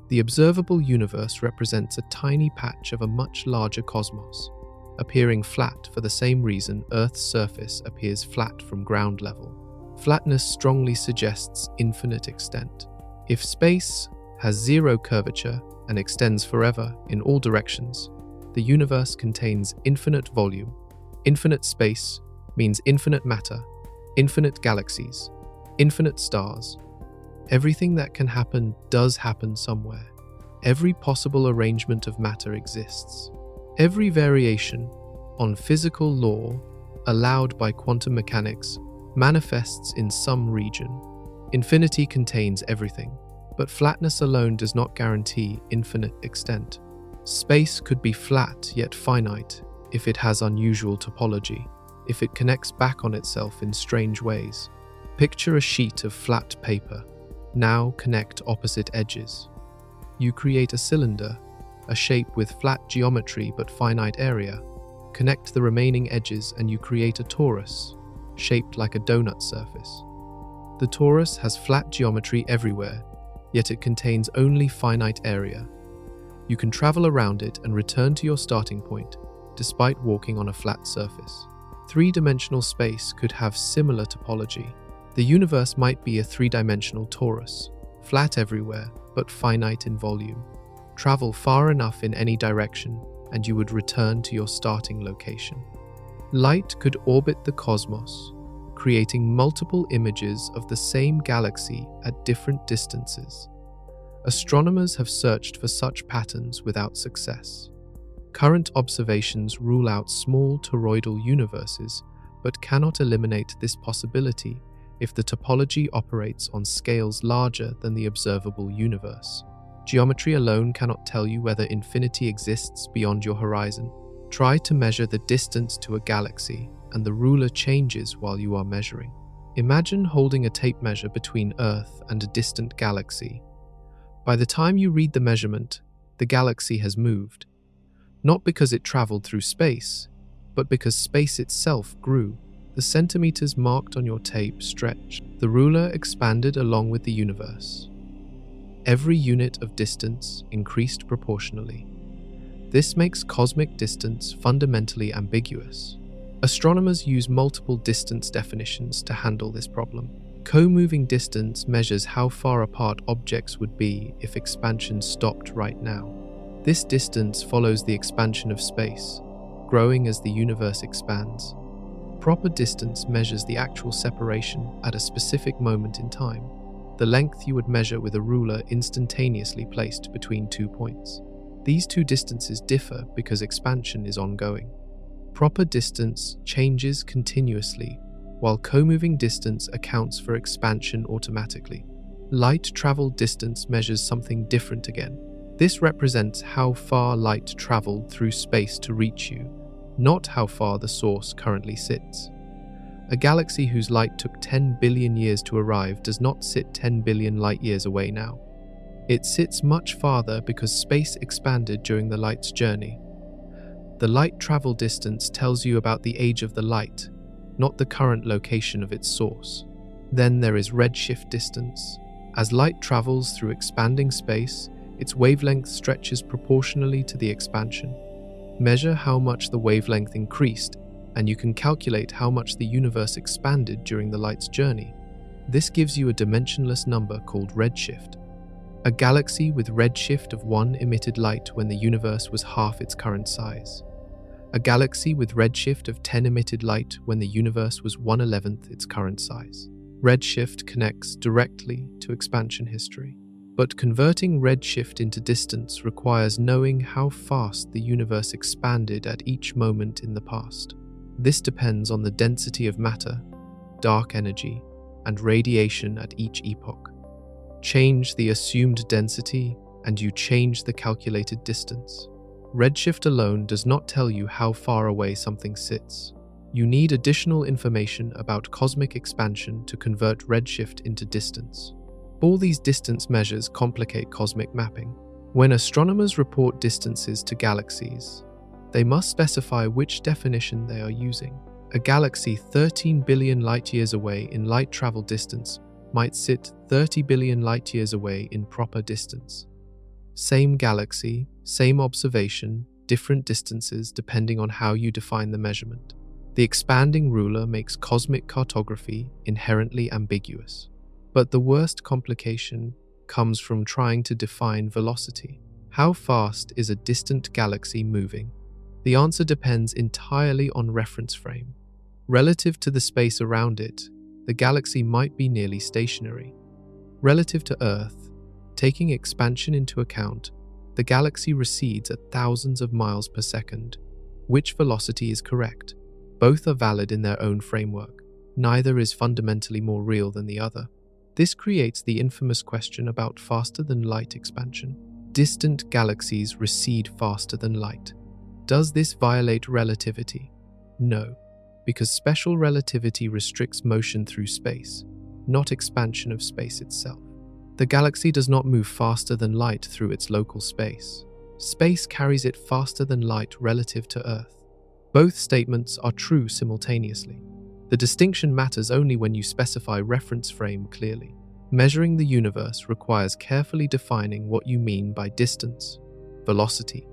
The observable universe represents a tiny patch of a much larger cosmos, appearing flat for the same reason Earth's surface appears flat from ground level. Flatness strongly suggests infinite extent. If space has zero curvature and extends forever in all directions, the universe contains infinite volume. Infinite space means infinite matter, infinite galaxies, infinite stars. Everything that can happen does happen somewhere. Every possible arrangement of matter exists. Every variation on physical law allowed by quantum mechanics manifests in some region. Infinity contains everything, but flatness alone does not guarantee infinite extent. Space could be flat yet finite if it has unusual topology, if it connects back on itself in strange ways. Picture a sheet of flat paper. Now connect opposite edges. You create a cylinder, a shape with flat geometry but finite area. Connect the remaining edges and you create a torus, shaped like a donut surface. The torus has flat geometry everywhere, yet it contains only finite area. You can travel around it and return to your starting point, despite walking on a flat surface. Three-dimensional space could have similar topology. The universe might be a three-dimensional torus, flat everywhere, but finite in volume. Travel far enough in any direction, and you would return to your starting location. Light could orbit the cosmos, creating multiple images of the same galaxy at different distances. Astronomers have searched for such patterns without success. Current observations rule out small toroidal universes, but cannot eliminate this possibility if the topology operates on scales larger than the observable universe. Geometry alone cannot tell you whether infinity exists beyond your horizon. Try to measure the distance to a galaxy, and the ruler changes while you are measuring. Imagine holding a tape measure between Earth and a distant galaxy. By the time you read the measurement, the galaxy has moved. Not because it traveled through space, but because space itself grew. The centimeters marked on your tape stretched. The ruler expanded along with the universe. Every unit of distance increased proportionally. This makes cosmic distance fundamentally ambiguous. Astronomers use multiple distance definitions to handle this problem. Co-moving distance measures how far apart objects would be if expansion stopped right now. This distance follows the expansion of space, growing as the universe expands. Proper distance measures the actual separation at a specific moment in time, the length you would measure with a ruler instantaneously placed between 2 points. These two distances differ because expansion is ongoing. Proper distance changes continuously, while co-moving distance accounts for expansion automatically. Light travel distance measures something different again. This represents how far light traveled through space to reach you, not how far the source currently sits. A galaxy whose light took 10 billion years to arrive does not sit 10 billion light-years away now. It sits much farther because space expanded during the light's journey. The light travel distance tells you about the age of the light, not the current location of its source. Then there is redshift distance. As light travels through expanding space, its wavelength stretches proportionally to the expansion. Measure how much the wavelength increased, and you can calculate how much the universe expanded during the light's journey. This gives you a dimensionless number called redshift. A galaxy with redshift of 1 emitted light when the universe was half its current size. A galaxy with redshift of 10 emitted light when the universe was 1/11th its current size. Redshift connects directly to expansion history. But converting redshift into distance requires knowing how fast the universe expanded at each moment in the past. This depends on the density of matter, dark energy, and radiation at each epoch. Change the assumed density, and you change the calculated distance. Redshift alone does not tell you how far away something sits. You need additional information about cosmic expansion to convert redshift into distance. All these distance measures complicate cosmic mapping. When astronomers report distances to galaxies, they must specify which definition they are using. A galaxy 13 billion light-years away in light travel distance might sit 30 billion light-years away in proper distance. Same galaxy, same observation, different distances depending on how you define the measurement. The expanding ruler makes cosmic cartography inherently ambiguous. But the worst complication comes from trying to define velocity. How fast is a distant galaxy moving? The answer depends entirely on reference frame. Relative to the space around it, the galaxy might be nearly stationary. Relative to Earth, taking expansion into account, the galaxy recedes at thousands of miles per second. Which velocity is correct? Both are valid in their own framework. Neither is fundamentally more real than the other. This creates the infamous question about faster-than-light expansion. Distant galaxies recede faster than light. Does this violate relativity? No, because special relativity restricts motion through space, not expansion of space itself. The galaxy does not move faster than light through its local space. Space carries it faster than light relative to Earth. Both statements are true simultaneously. The distinction matters only when you specify reference frame clearly. Measuring the universe requires carefully defining what you mean by distance, velocity,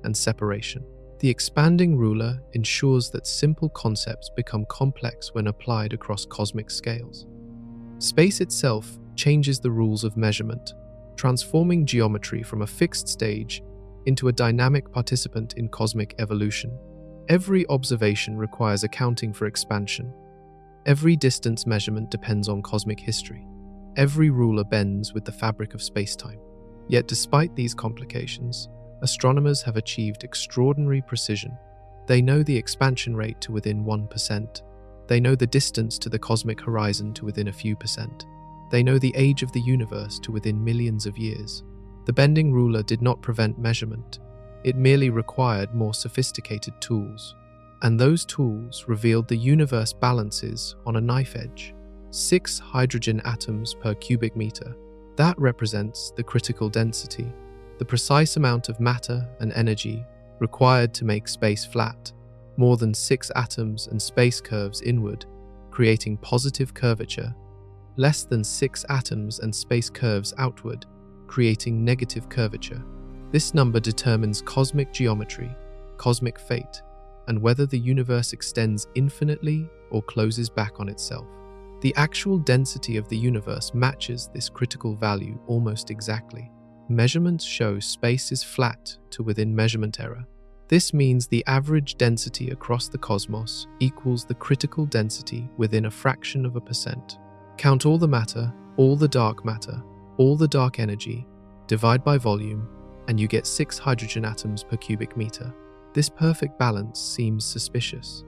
and separation. The expanding ruler ensures that simple concepts become complex when applied across cosmic scales. Space itself changes the rules of measurement, transforming geometry from a fixed stage into a dynamic participant in cosmic evolution. Every observation requires accounting for expansion. Every distance measurement depends on cosmic history. Every ruler bends with the fabric of space-time. Yet despite these complications, astronomers have achieved extraordinary precision. They know the expansion rate to within 1%. They know the distance to the cosmic horizon to within a few percent. They know the age of the universe to within millions of years. The bending ruler did not prevent measurement. It merely required more sophisticated tools. And those tools revealed the universe balances on a knife edge. 6 hydrogen atoms per cubic meter. That represents the critical density, the precise amount of matter and energy required to make space flat. More than 6 atoms and space curves inward, creating positive curvature. Less than 6 atoms and space curves outward, creating negative curvature. This number determines cosmic geometry, cosmic fate, and whether the universe extends infinitely or closes back on itself. The actual density of the universe matches this critical value almost exactly. Measurements show space is flat to within measurement error. This means the average density across the cosmos equals the critical density within a fraction of a percent. Count all the matter, all the dark matter, all the dark energy, divide by volume, and you get 6 hydrogen atoms per cubic meter. This perfect balance seems suspicious.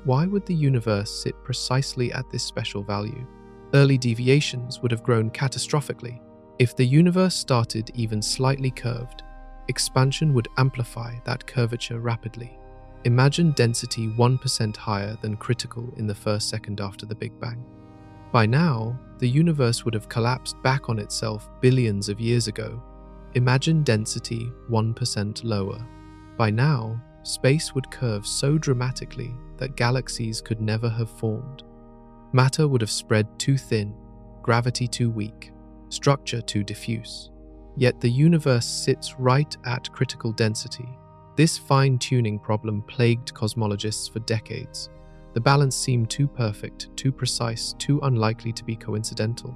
Why would the universe sit precisely at this special value? Early deviations would have grown catastrophically. If the universe started even slightly curved, expansion would amplify that curvature rapidly. Imagine density 1% higher than critical in the first second after the Big Bang. By now, the universe would have collapsed back on itself billions of years ago. Imagine density 1% lower. By now, space would curve so dramatically that galaxies could never have formed. Matter would have spread too thin, gravity too weak, structure too diffuse. Yet the universe sits right at critical density. This fine-tuning problem plagued cosmologists for decades. The balance seemed too perfect, too precise, too unlikely to be coincidental.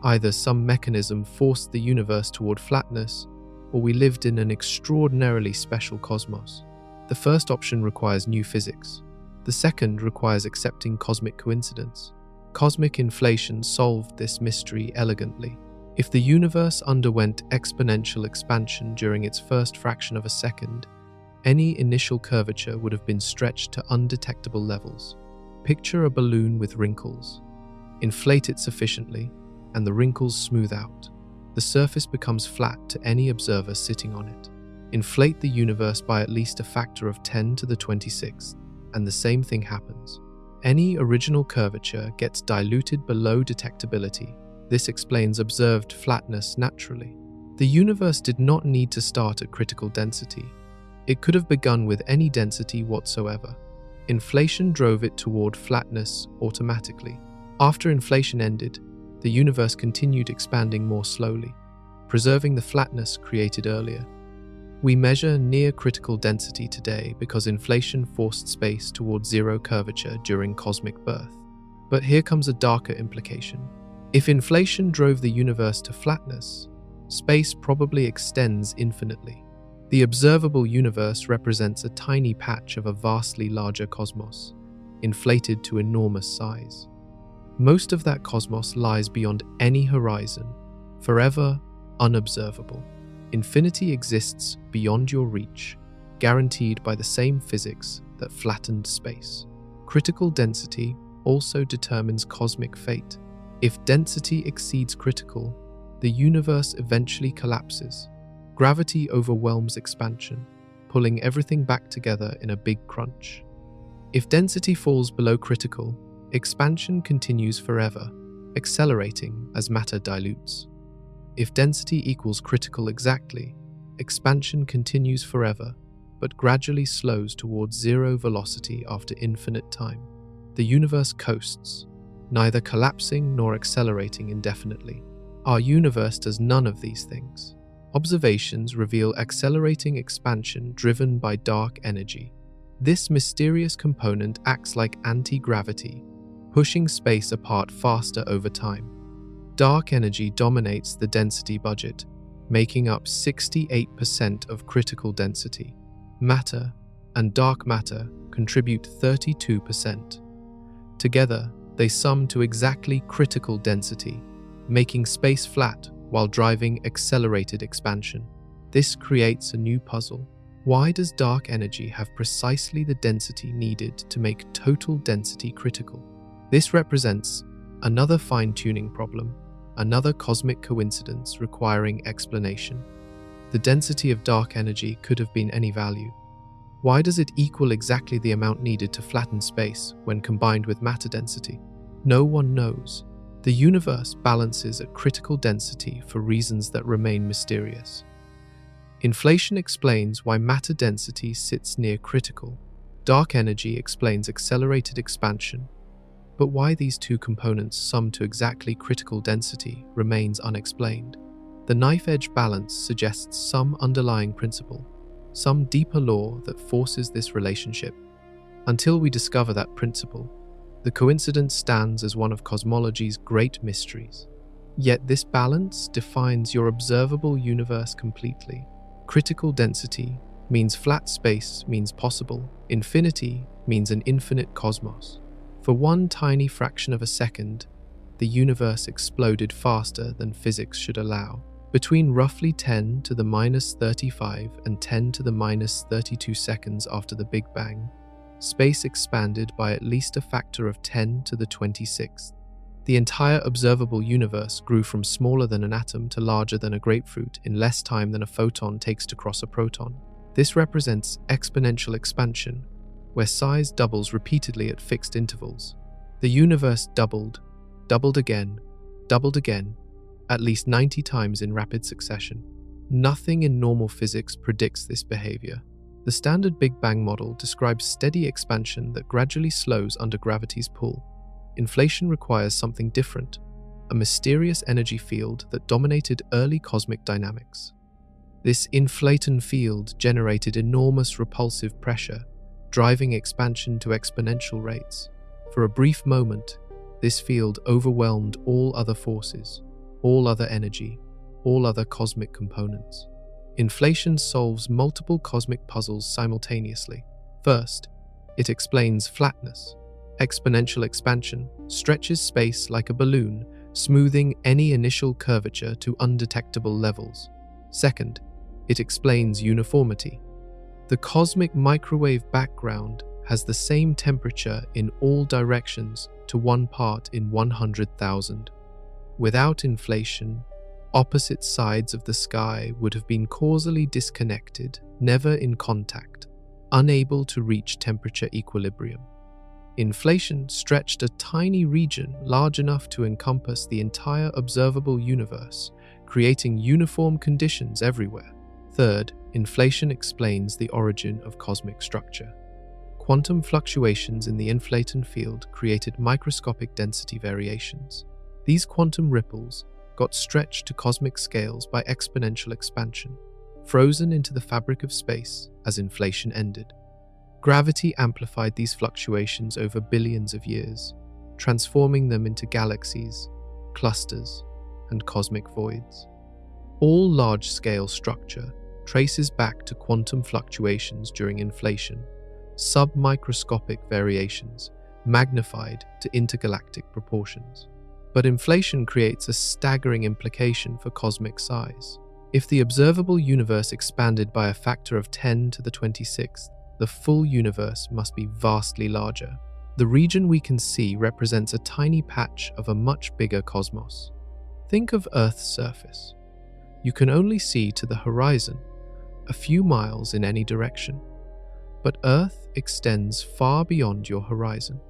Either some mechanism forced the universe toward flatness, or we lived in an extraordinarily special cosmos. The first option requires new physics. The second requires accepting cosmic coincidence. Cosmic inflation solved this mystery elegantly. If the universe underwent exponential expansion during its first fraction of a second, any initial curvature would have been stretched to undetectable levels. Picture a balloon with wrinkles. Inflate it sufficiently, and the wrinkles smooth out. The surface becomes flat to any observer sitting on it. Inflate the universe by at least a factor of 10 to the 26th, and the same thing happens. Any original curvature gets diluted below detectability. This explains observed flatness naturally. The universe did not need to start at critical density. It could have begun with any density whatsoever. Inflation drove it toward flatness automatically. After inflation ended, the universe continued expanding more slowly, preserving the flatness created earlier. We measure near critical density today because inflation forced space toward zero curvature during cosmic birth. But here comes a darker implication. If inflation drove the universe to flatness, space probably extends infinitely. The observable universe represents a tiny patch of a vastly larger cosmos, inflated to enormous size. Most of that cosmos lies beyond any horizon, forever unobservable. Infinity exists beyond your reach, guaranteed by the same physics that flattened space. Critical density also determines cosmic fate. If density exceeds critical, the universe eventually collapses. Gravity overwhelms expansion, pulling everything back together in a big crunch. If density falls below critical, expansion continues forever, accelerating as matter dilutes. If density equals critical exactly, expansion continues forever, but gradually slows towards zero velocity after infinite time. The universe coasts, neither collapsing nor accelerating indefinitely. Our universe does none of these things. Observations reveal accelerating expansion driven by dark energy. This mysterious component acts like anti-gravity, pushing space apart faster over time. Dark energy dominates the density budget, making up 68% of critical density. Matter and dark matter contribute 32%. Together, they sum to exactly critical density, making space flat while driving accelerated expansion. This creates a new puzzle. Why does dark energy have precisely the density needed to make total density critical? This represents another fine-tuning problem, another cosmic coincidence requiring explanation. The density of dark energy could have been any value. Why does it equal exactly the amount needed to flatten space when combined with matter density? No one knows. The universe balances at critical density for reasons that remain mysterious. Inflation explains why matter density sits near critical. Dark energy explains accelerated expansion. But why these two components sum to exactly critical density remains unexplained. The knife-edge balance suggests some underlying principle, some deeper law that forces this relationship. Until we discover that principle, the coincidence stands as one of cosmology's great mysteries. Yet this balance defines your observable universe completely. Critical density means flat space means possible. Infinity means an infinite cosmos. For one tiny fraction of a second, the universe exploded faster than physics should allow. Between roughly 10 to the minus 35 and 10 to the minus 32 seconds after the Big Bang, space expanded by at least a factor of 10 to the 26th. The entire observable universe grew from smaller than an atom to larger than a grapefruit in less time than a photon takes to cross a proton. This represents exponential expansion, where size doubles repeatedly at fixed intervals. The universe doubled again, at least 90 times in rapid succession. Nothing in normal physics predicts this behavior. The standard Big Bang model describes steady expansion that gradually slows under gravity's pull. Inflation requires something different, a mysterious energy field that dominated early cosmic dynamics. This inflaton field generated enormous repulsive pressure, driving expansion to exponential rates. For a brief moment, this field overwhelmed all other forces, all other energy, all other cosmic components. Inflation solves multiple cosmic puzzles simultaneously. First, it explains flatness. Exponential expansion stretches space like a balloon, smoothing any initial curvature to undetectable levels. Second, it explains uniformity. The cosmic microwave background has the same temperature in all directions to 1 part in 100,000. Without inflation, opposite sides of the sky would have been causally disconnected, never in contact, unable to reach temperature equilibrium. Inflation stretched a tiny region large enough to encompass the entire observable universe, creating uniform conditions everywhere. Third, inflation explains the origin of cosmic structure. Quantum fluctuations in the inflaton field created microscopic density variations. These quantum ripples got stretched to cosmic scales by exponential expansion, frozen into the fabric of space as inflation ended. Gravity amplified these fluctuations over billions of years, transforming them into galaxies, clusters, and cosmic voids. All large-scale structure traces back to quantum fluctuations during inflation, submicroscopic variations magnified to intergalactic proportions. But inflation creates a staggering implication for cosmic size. If the observable universe expanded by a factor of 10 to the 26th, the full universe must be vastly larger. The region we can see represents a tiny patch of a much bigger cosmos. Think of Earth's surface. You can only see to the horizon, a few miles in any direction. But Earth extends far beyond your horizon.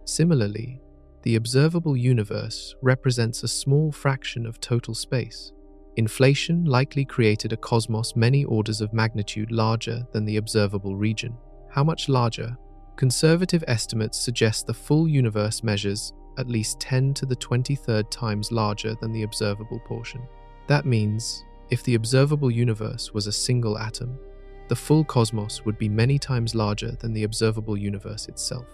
Similarly, the observable universe represents a small fraction of total space. Inflation likely created a cosmos many orders of magnitude larger than the observable region. How much larger? Conservative estimates suggest the full universe measures at least 10 to the 23rd times larger than the observable portion. That means, if the observable universe was a single atom, the full cosmos would be many times larger than the observable universe itself.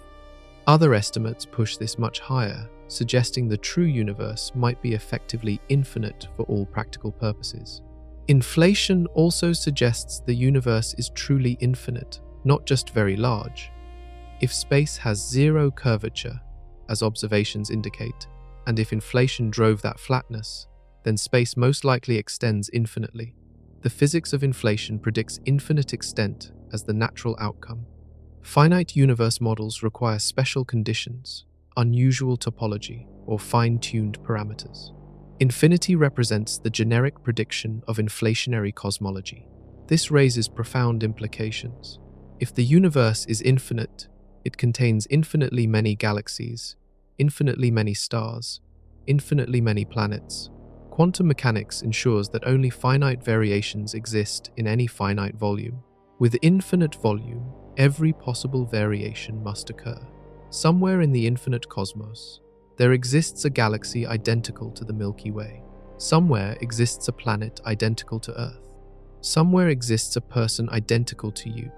Other estimates push this much higher, suggesting the true universe might be effectively infinite for all practical purposes. Inflation also suggests the universe is truly infinite, not just very large. If space has zero curvature, as observations indicate, and if inflation drove that flatness, then space most likely extends infinitely. The physics of inflation predicts infinite extent as the natural outcome. Finite universe models require special conditions, unusual topology, or fine-tuned parameters. Infinity represents the generic prediction of inflationary cosmology. This raises profound implications. If the universe is infinite, it contains infinitely many galaxies, infinitely many stars, infinitely many planets. Quantum mechanics ensures that only finite variations exist in any finite volume. With infinite volume, every possible variation must occur. Somewhere in the infinite cosmos, there exists a galaxy identical to the Milky Way. Somewhere exists a planet identical to Earth. Somewhere exists a person identical to you,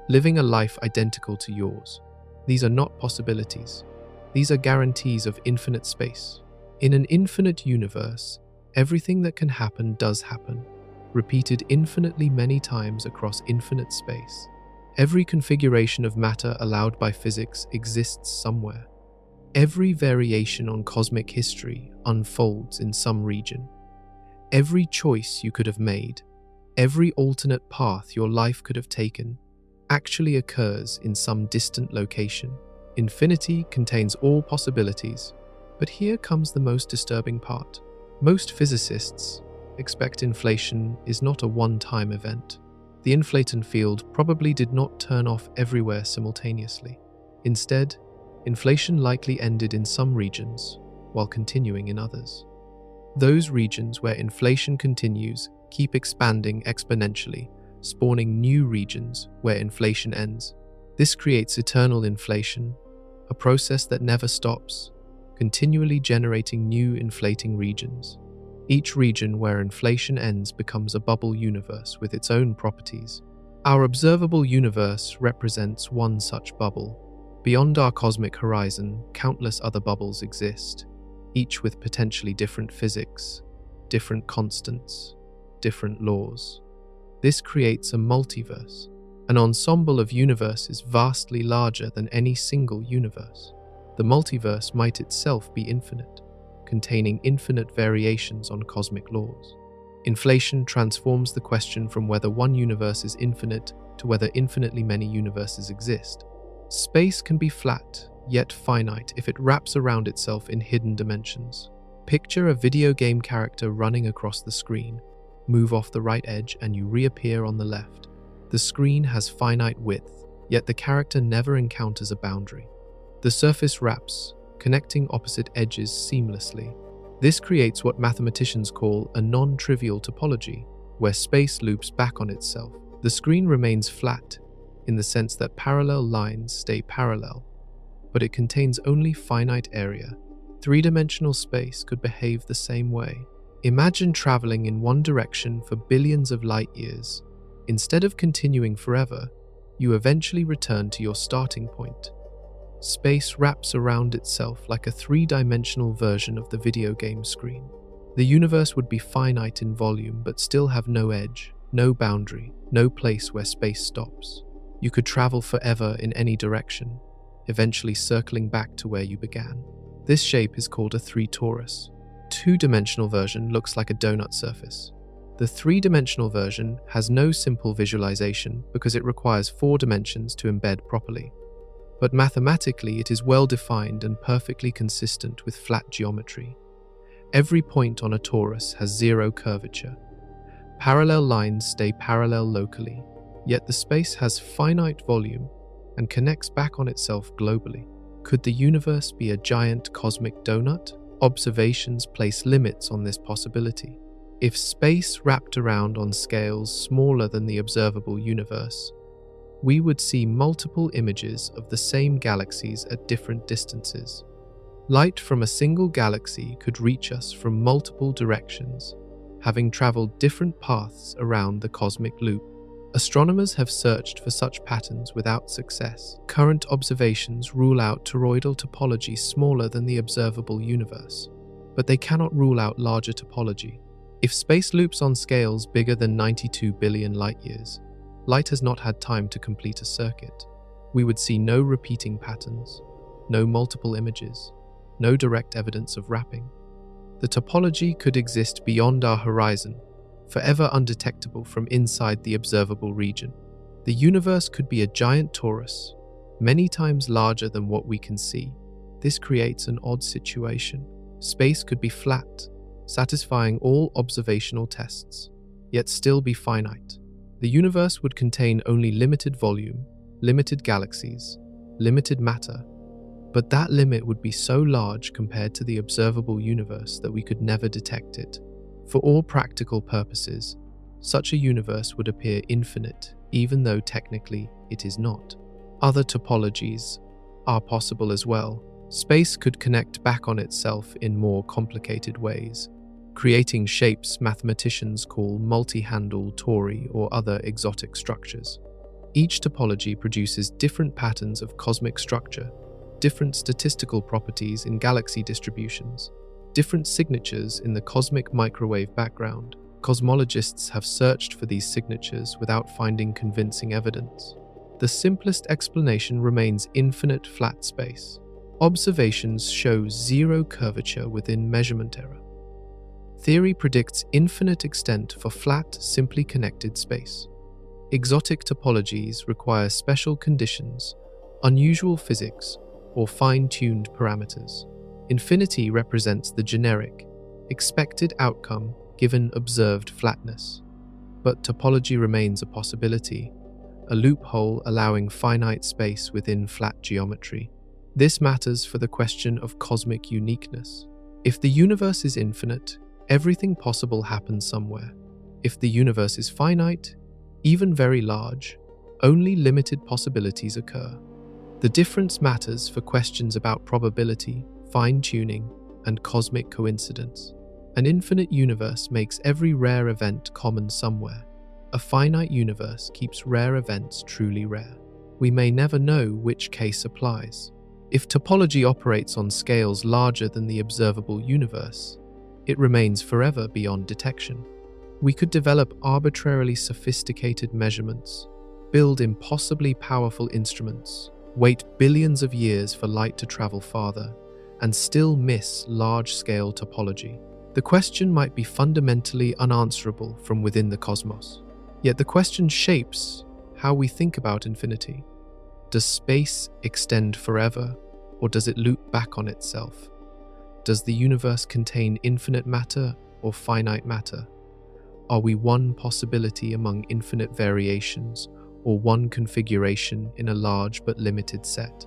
living a life identical to yours. These are not possibilities. These are guarantees of infinite space. In an infinite universe, everything that can happen does happen, repeated infinitely many times across infinite space. Every configuration of matter allowed by physics exists somewhere. Every variation on cosmic history unfolds in some region. Every choice you could have made, every alternate path your life could have taken, actually occurs in some distant location. Infinity contains all possibilities, but here comes the most disturbing part. Most physicists expect inflation is not a one-time event. The inflaton field probably did not turn off everywhere simultaneously. Instead, inflation likely ended in some regions, while continuing in others. Those regions where inflation continues keep expanding exponentially, spawning new regions where inflation ends. This creates eternal inflation, a process that never stops, continually generating new inflating regions. Each region where inflation ends becomes a bubble universe with its own properties. Our observable universe represents one such bubble. Beyond our cosmic horizon, countless other bubbles exist, each with potentially different physics, different constants, different laws. This creates a multiverse, an ensemble of universes vastly larger than any single universe. The multiverse might itself be infinite, containing infinite variations on cosmic laws. Inflation transforms the question from whether one universe is infinite to whether infinitely many universes exist. Space can be flat, yet finite if it wraps around itself in hidden dimensions. Picture a video game character running across the screen. Move off the right edge and you reappear on the left. The screen has finite width, yet the character never encounters a boundary. The surface wraps, connecting opposite edges seamlessly. This creates what mathematicians call a non-trivial topology, where space loops back on itself. The screen remains flat, in the sense that parallel lines stay parallel, but it contains only finite area. Three-dimensional space could behave the same way. Imagine traveling in one direction for billions of light years. Instead of continuing forever, you eventually return to your starting point. Space wraps around itself like a three-dimensional version of the video game screen. The universe would be finite in volume but still have no edge, no boundary, no place where space stops. You could travel forever in any direction, eventually circling back to where you began. This shape is called a three-torus. Two-dimensional version looks like a donut surface. The three-dimensional version has no simple visualization because it requires 4 dimensions to embed properly. But mathematically, it is well-defined and perfectly consistent with flat geometry. Every point on a torus has 0 curvature. Parallel lines stay parallel locally, yet the space has finite volume and connects back on itself globally. Could the universe be a giant cosmic donut? Observations place limits on this possibility. If space wrapped around on scales smaller than the observable universe, we would see multiple images of the same galaxies at different distances. Light from a single galaxy could reach us from multiple directions, having traveled different paths around the cosmic loop. Astronomers have searched for such patterns without success. Current observations rule out toroidal topology smaller than the observable universe, but they cannot rule out larger topology. If space loops on scales bigger than 92 billion light-years, light has not had time to complete a circuit. We would see no repeating patterns, no multiple images, no direct evidence of wrapping. The topology could exist beyond our horizon, forever undetectable from inside the observable region. The universe could be a giant torus, many times larger than what we can see. This creates an odd situation. Space could be flat, satisfying all observational tests, yet still be finite. The universe would contain only limited volume, limited galaxies, limited matter, but that limit would be so large compared to the observable universe that we could never detect it. For all practical purposes, such a universe would appear infinite, even though technically it is not. Other topologies are possible as well. Space could connect back on itself in more complicated ways, creating shapes mathematicians call multi-handle, tori, or other exotic structures. Each topology produces different patterns of cosmic structure, different statistical properties in galaxy distributions, different signatures in the cosmic microwave background. Cosmologists have searched for these signatures without finding convincing evidence. The simplest explanation remains infinite flat space. Observations show 0 curvature within measurement error. Theory predicts infinite extent for flat, simply connected space. Exotic topologies require special conditions, unusual physics, or fine-tuned parameters. Infinity represents the generic, expected outcome given observed flatness. But topology remains a possibility, a loophole allowing finite space within flat geometry. This matters for the question of cosmic uniqueness. If the universe is infinite, everything possible happens somewhere. If the universe is finite, even very large, only limited possibilities occur. The difference matters for questions about probability, fine-tuning, and cosmic coincidence. An infinite universe makes every rare event common somewhere. A finite universe keeps rare events truly rare. We may never know which case applies. If topology operates on scales larger than the observable universe, it remains forever beyond detection. We could develop arbitrarily sophisticated measurements, build impossibly powerful instruments, wait billions of years for light to travel farther, and still miss large-scale topology. The question might be fundamentally unanswerable from within the cosmos. Yet the question shapes how we think about infinity. Does space extend forever, or does it loop back on itself? Does the universe contain infinite matter or finite matter? Are we one possibility among infinite variations, or one configuration in a large but limited set?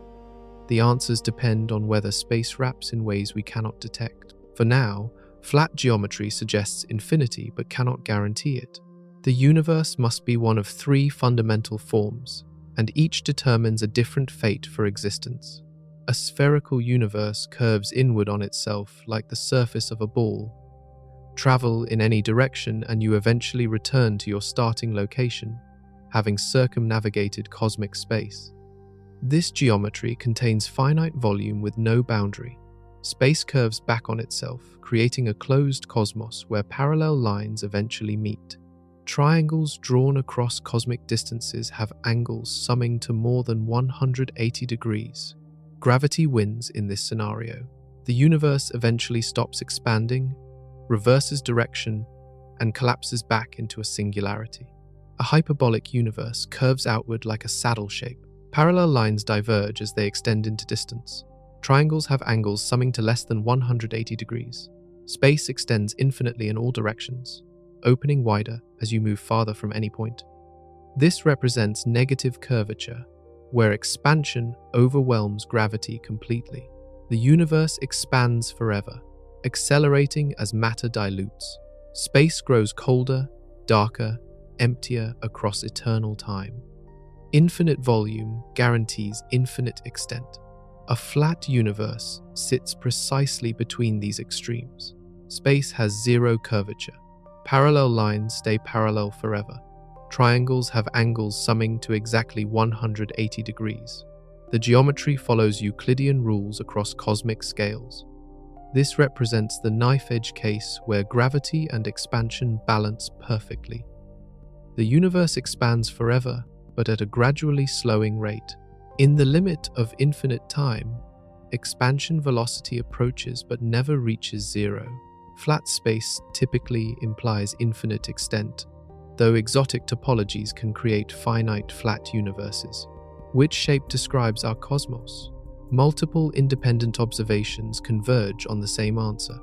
The answers depend on whether space wraps in ways we cannot detect. For now, flat geometry suggests infinity but cannot guarantee it. The universe must be one of three fundamental forms, and each determines a different fate for existence. A spherical universe curves inward on itself like the surface of a ball. Travel in any direction and you eventually return to your starting location, having circumnavigated cosmic space. This geometry contains finite volume with no boundary. Space curves back on itself, creating a closed cosmos where parallel lines eventually meet. Triangles drawn across cosmic distances have angles summing to more than 180 degrees. Gravity wins in this scenario. The universe eventually stops expanding, reverses direction, and collapses back into a singularity. A hyperbolic universe curves outward like a saddle shape. Parallel lines diverge as they extend into distance. Triangles have angles summing to less than 180 degrees. Space extends infinitely in all directions, opening wider as you move farther from any point. This represents negative curvature, where expansion overwhelms gravity completely. The universe expands forever, accelerating as matter dilutes. Space grows colder, darker, emptier across eternal time. Infinite volume guarantees infinite extent. A flat universe sits precisely between these extremes. Space has zero curvature. Parallel lines stay parallel forever. Triangles have angles summing to exactly 180 degrees. The geometry follows Euclidean rules across cosmic scales. This represents the knife-edge case where gravity and expansion balance perfectly. The universe expands forever, but at a gradually slowing rate. In the limit of infinite time, expansion velocity approaches but never reaches zero. Flat space typically implies infinite extent, though exotic topologies can create finite flat universes. Which shape describes our cosmos? Multiple independent observations converge on the same answer.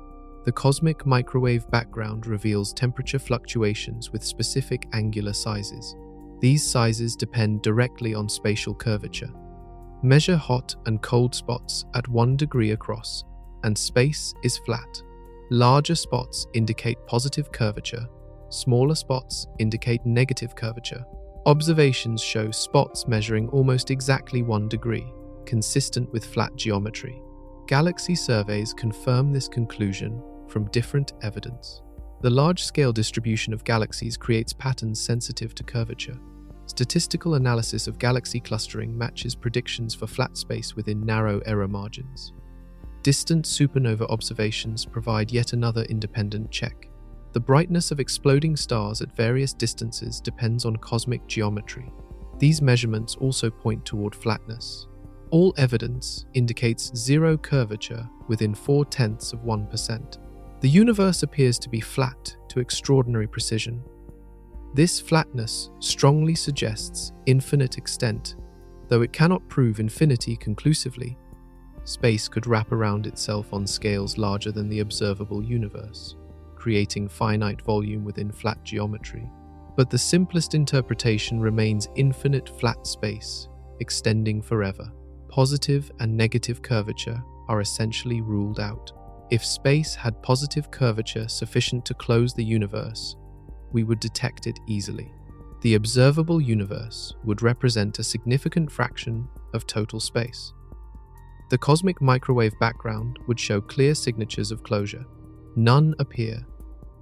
The cosmic microwave background reveals temperature fluctuations with specific angular sizes. These sizes depend directly on spatial curvature. Measure hot and cold spots at 1 degree across, and space is flat. Larger spots indicate positive curvature. Smaller spots indicate negative curvature. Observations show spots measuring almost exactly 1 degree, consistent with flat geometry. Galaxy surveys confirm this conclusion from different evidence. The large-scale distribution of galaxies creates patterns sensitive to curvature. Statistical analysis of galaxy clustering matches predictions for flat space within narrow error margins. Distant supernova observations provide yet another independent check. The brightness of exploding stars at various distances depends on cosmic geometry. These measurements also point toward flatness. All evidence indicates zero curvature within 0.4%. The universe appears to be flat to extraordinary precision. This flatness strongly suggests infinite extent, though it cannot prove infinity conclusively. Space could wrap around itself on scales larger than the observable universe, creating finite volume within flat geometry. But the simplest interpretation remains infinite flat space, extending forever. Positive and negative curvature are essentially ruled out. If space had positive curvature sufficient to close the universe, we would detect it easily. The observable universe would represent a significant fraction of total space. The cosmic microwave background would show clear signatures of closure. None appear.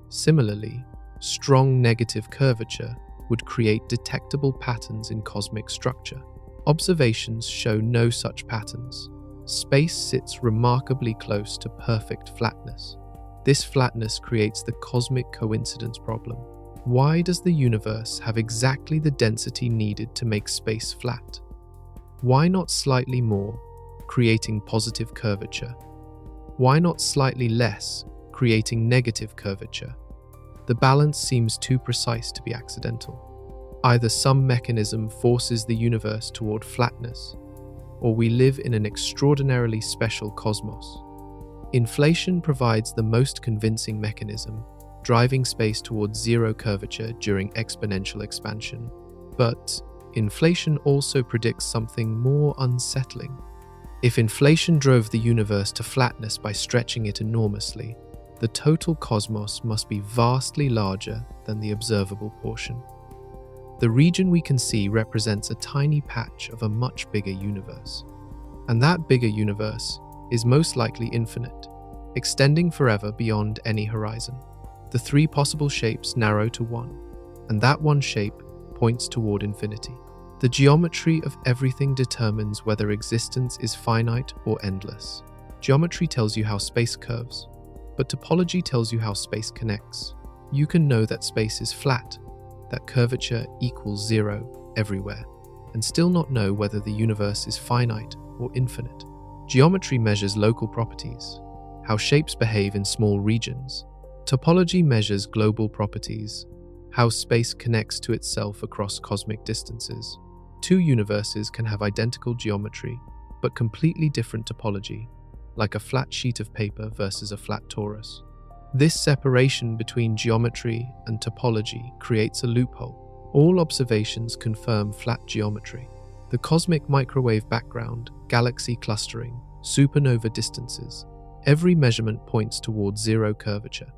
Similarly, strong negative curvature would create detectable patterns in cosmic structure. Observations show no such patterns. Space sits remarkably close to perfect flatness. This flatness creates the cosmic coincidence problem. Why does the universe have exactly the density needed to make space flat? Why not slightly more, creating positive curvature? Why not slightly less, creating negative curvature? The balance seems too precise to be accidental. Either some mechanism forces the universe toward flatness, or we live in an extraordinarily special cosmos. Inflation provides the most convincing mechanism, driving space towards zero curvature during exponential expansion. But inflation also predicts something more unsettling. If inflation drove the universe to flatness by stretching it enormously, the total cosmos must be vastly larger than the observable portion. The region we can see represents a tiny patch of a much bigger universe. And that bigger universe is most likely infinite, extending forever beyond any horizon. The three possible shapes narrow to one, and that one shape points toward infinity. The geometry of everything determines whether existence is finite or endless. Geometry tells you how space curves, but topology tells you how space connects. You can know that space is flat, that curvature equals zero everywhere, and still not know whether the universe is finite or infinite. Geometry measures local properties, how shapes behave in small regions. Topology measures global properties, how space connects to itself across cosmic distances. Two universes can have identical geometry, but completely different topology, like a flat sheet of paper versus a flat torus. This separation between geometry and topology creates a loophole. All observations confirm flat geometry. The cosmic microwave background, galaxy clustering, supernova distances, every measurement points towards zero curvature.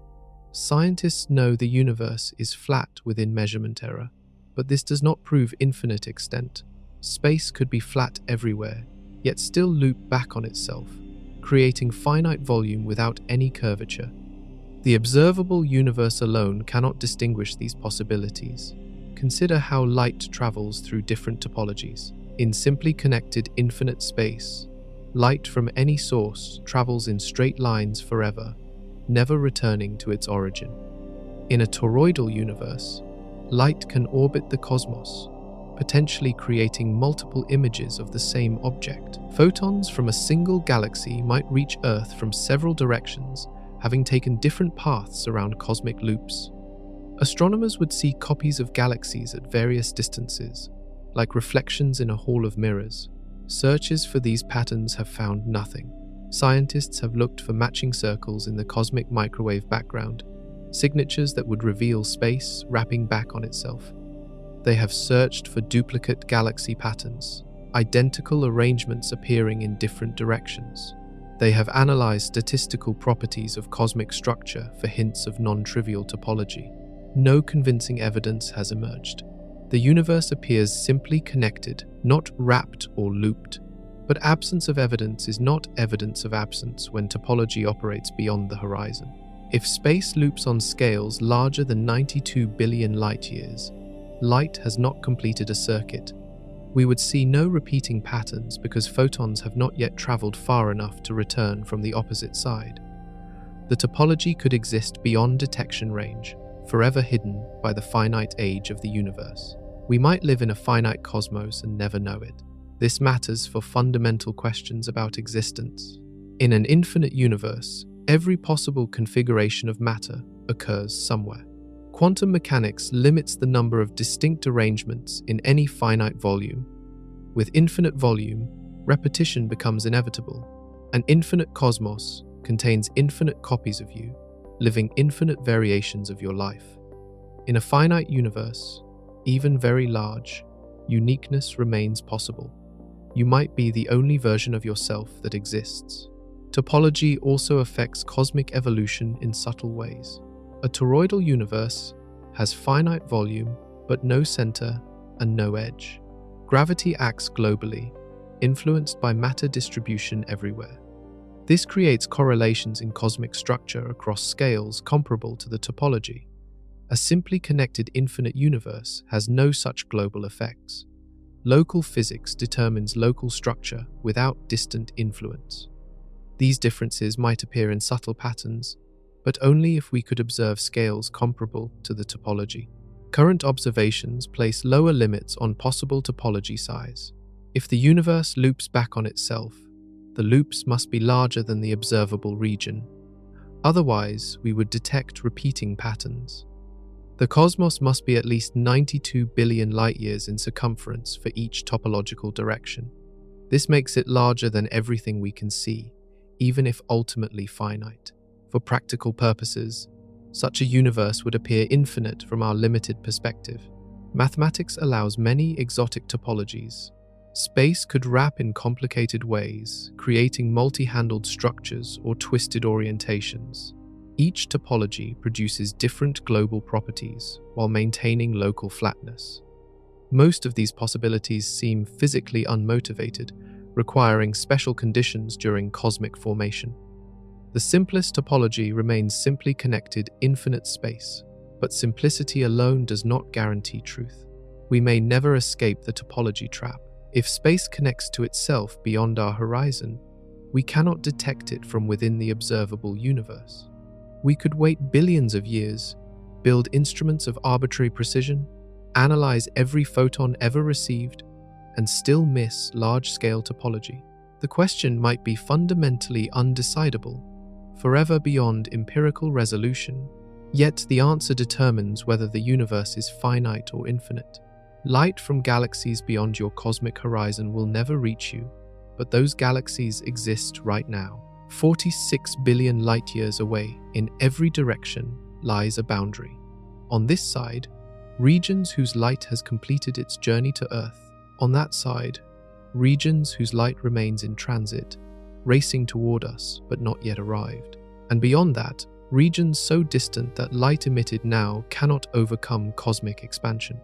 Scientists know the universe is flat within measurement error, but this does not prove infinite extent. Space could be flat everywhere, yet still loop back on itself, creating finite volume without any curvature. The observable universe alone cannot distinguish these possibilities. Consider how light travels through different topologies. In simply connected infinite space, light from any source travels in straight lines forever, never returning to its origin. In a toroidal universe, light can orbit the cosmos, potentially creating multiple images of the same object. Photons from a single galaxy might reach Earth from several directions, having taken different paths around cosmic loops. Astronomers would see copies of galaxies at various distances, like reflections in a hall of mirrors. Searches for these patterns have found nothing. Scientists have looked for matching circles in the cosmic microwave background, signatures that would reveal space wrapping back on itself. They have searched for duplicate galaxy patterns, identical arrangements appearing in different directions. They have analyzed statistical properties of cosmic structure for hints of non-trivial topology. No convincing evidence has emerged. The universe appears simply connected, not wrapped or looped. But absence of evidence is not evidence of absence when topology operates beyond the horizon. If space loops on scales larger than 92 billion light-years, light has not completed a circuit. We would see no repeating patterns because photons have not yet traveled far enough to return from the opposite side. The topology could exist beyond detection range, forever hidden by the finite age of the universe. We might live in a finite cosmos and never know it. This matters for fundamental questions about existence. In an infinite universe, every possible configuration of matter occurs somewhere. Quantum mechanics limits the number of distinct arrangements in any finite volume. With infinite volume, repetition becomes inevitable. An infinite cosmos contains infinite copies of you, living infinite variations of your life. In a finite universe, even very large, uniqueness remains possible. You might be the only version of yourself that exists. Topology also affects cosmic evolution in subtle ways. A toroidal universe has finite volume, but no center and no edge. Gravity acts globally, influenced by matter distribution everywhere. This creates correlations in cosmic structure across scales comparable to the topology. A simply connected infinite universe has no such global effects. Local physics determines local structure without distant influence. These differences might appear in subtle patterns, but only if we could observe scales comparable to the topology. Current observations place lower limits on possible topology size. If the universe loops back on itself, the loops must be larger than the observable region. Otherwise, we would detect repeating patterns. The cosmos must be at least 92 billion light-years in circumference for each topological direction. This makes it larger than everything we can see, even if ultimately finite. For practical purposes, such a universe would appear infinite from our limited perspective. Mathematics allows many exotic topologies. Space could wrap in complicated ways, creating multi-handled structures or twisted orientations. Each topology produces different global properties while maintaining local flatness. Most of these possibilities seem physically unmotivated, requiring special conditions during cosmic formation. The simplest topology remains simply connected infinite space, but simplicity alone does not guarantee truth. We may never escape the topology trap. If space connects to itself beyond our horizon, we cannot detect it from within the observable universe. We could wait billions of years, build instruments of arbitrary precision, analyze every photon ever received, and still miss large-scale topology. The question might be fundamentally undecidable, forever beyond empirical resolution, yet the answer determines whether the universe is finite or infinite. Light from galaxies beyond your cosmic horizon will never reach you, but those galaxies exist right now. 46 billion light-years away, in every direction, lies a boundary. On this side, regions whose light has completed its journey to Earth. On that side, regions whose light remains in transit, racing toward us but not yet arrived. And beyond that, regions so distant that light emitted now cannot overcome cosmic expansion.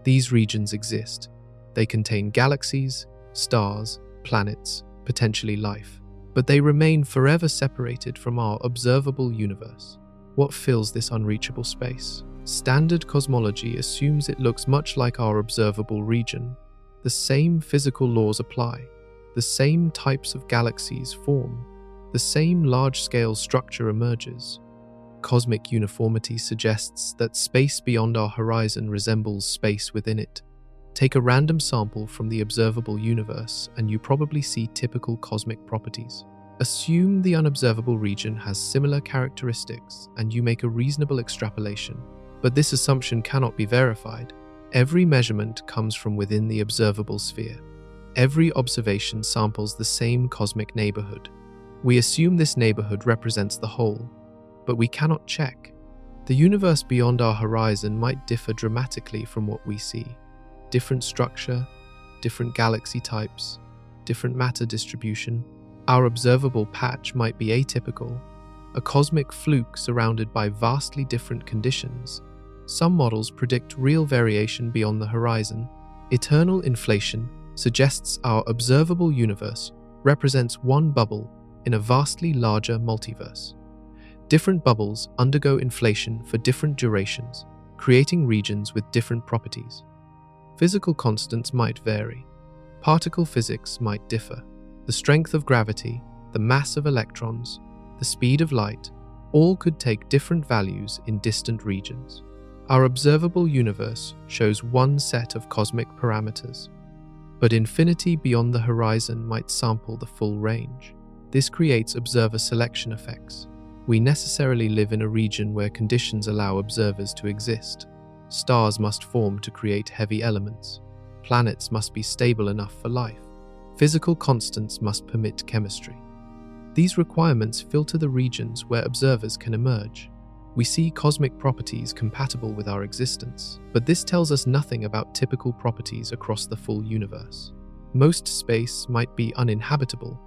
These regions exist. They contain galaxies, stars, planets, potentially life. But they remain forever separated from our observable universe. What fills this unreachable space? Standard cosmology assumes it looks much like our observable region. The same physical laws apply. The same types of galaxies form. The same large-scale structure emerges. Cosmic uniformity suggests that space beyond our horizon resembles space within it. Take a random sample from the observable universe and you probably see typical cosmic properties. Assume the unobservable region has similar characteristics and you make a reasonable extrapolation. But this assumption cannot be verified. Every measurement comes from within the observable sphere. Every observation samples the same cosmic neighborhood. We assume this neighborhood represents the whole, but we cannot check. The universe beyond our horizon might differ dramatically from what we see. Different structure, different galaxy types, different matter distribution. Our observable patch might be atypical, a cosmic fluke surrounded by vastly different conditions. Some models predict real variation beyond the horizon. Eternal inflation suggests our observable universe represents one bubble in a vastly larger multiverse. Different bubbles undergo inflation for different durations, creating regions with different properties. Physical constants might vary. Particle physics might differ. The strength of gravity, the mass of electrons, the speed of light, all could take different values in distant regions. Our observable universe shows one set of cosmic parameters, but infinity beyond the horizon might sample the full range. This creates observer selection effects. We necessarily live in a region where conditions allow observers to exist. Stars must form to create heavy elements. Planets must be stable enough for life. Physical constants must permit chemistry. These requirements filter the regions where observers can emerge. We see cosmic properties compatible with our existence, but this tells us nothing about typical properties across the full universe. Most space might be uninhabitable,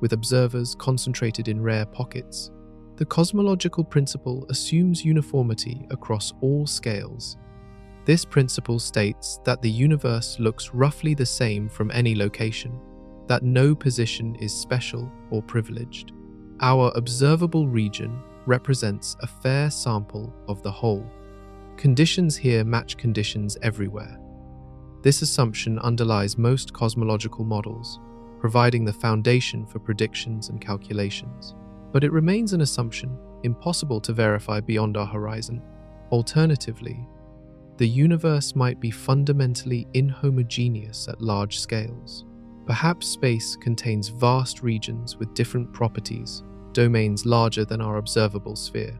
with observers concentrated in rare pockets. The cosmological principle assumes uniformity across all scales. This principle states that the universe looks roughly the same from any location. that no position is special or privileged. Our observable region represents a fair sample of the whole. Conditions here match conditions everywhere. This assumption underlies most cosmological models, providing the foundation for predictions and calculations. But it remains an assumption, impossible to verify beyond our horizon. Alternatively, the universe might be fundamentally inhomogeneous at large scales. Perhaps space contains vast regions with different properties, domains larger than our observable sphere.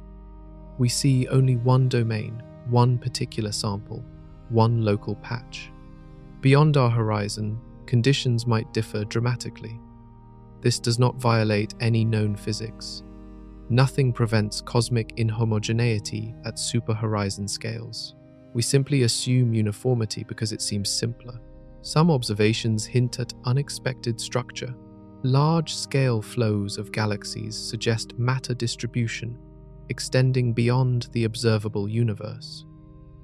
We see only one domain, one particular sample, one local patch. Beyond our horizon, conditions might differ dramatically. This does not violate any known physics. Nothing prevents cosmic inhomogeneity at superhorizon scales. We simply assume uniformity because it seems simpler. Some observations hint at unexpected structure. Large-scale flows of galaxies suggest matter distribution, extending beyond the observable universe.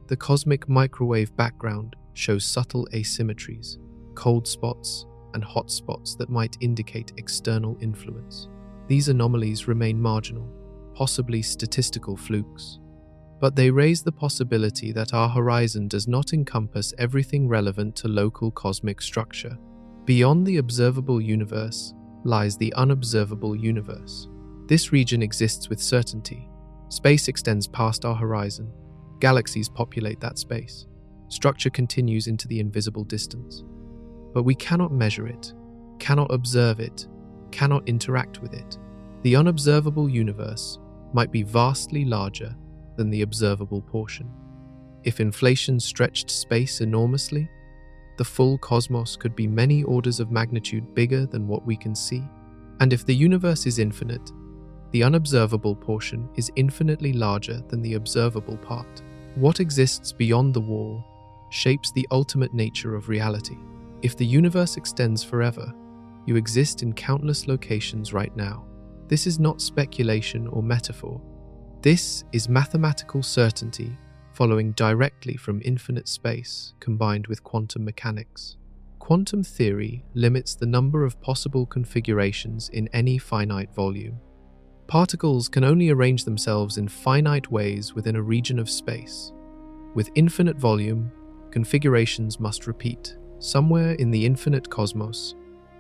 The cosmic microwave background shows subtle asymmetries, cold spots, and hot spots that might indicate external influence. These anomalies remain marginal, possibly statistical flukes, but they raise the possibility that our horizon does not encompass everything relevant to local cosmic structure. Beyond the observable universe lies the unobservable universe. This region exists with certainty. Space extends past our horizon. Galaxies populate that space. Structure continues into the invisible distance. But we cannot measure it, cannot observe it, cannot interact with it. The unobservable universe might be vastly larger than the observable portion. If inflation stretched space enormously, the full cosmos could be many orders of magnitude bigger than what we can see. And if the universe is infinite, the unobservable portion is infinitely larger than the observable part. What exists beyond the wall shapes the ultimate nature of reality. If the universe extends forever, you exist in countless locations right now. This is not speculation or metaphor. This is mathematical certainty following directly from infinite space combined with quantum mechanics. Quantum theory limits the number of possible configurations in any finite volume. Particles can only arrange themselves in finite ways within a region of space. With infinite volume, configurations must repeat. Somewhere in the infinite cosmos,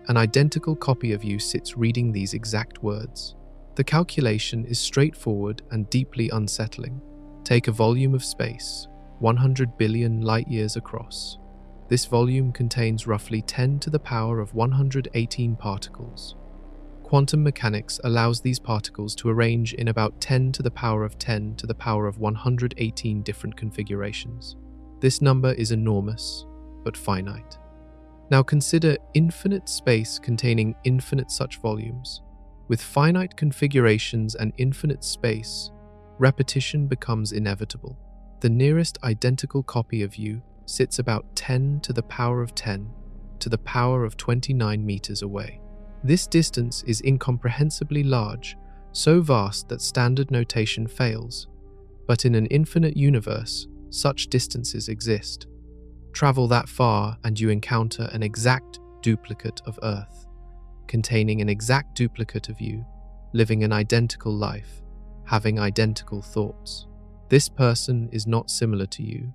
an identical copy of you sits reading these exact words. The calculation is straightforward and deeply unsettling. Take a volume of space, 100 billion light-years across. This volume contains roughly 10 to the power of 118 particles. Quantum mechanics allows these particles to arrange in about 10 to the power of 10 to the power of 118 different configurations. This number is enormous, but finite. Now consider infinite space containing infinite such volumes. With finite configurations and infinite space, repetition becomes inevitable. The nearest identical copy of you sits about 10 to the power of 10 to the power of 29 meters away. This distance is incomprehensibly large, so vast that standard notation fails. But in an infinite universe, such distances exist. Travel that far and you encounter an exact duplicate of Earth, containing an exact duplicate of you, living an identical life, having identical thoughts. This person is not similar to you.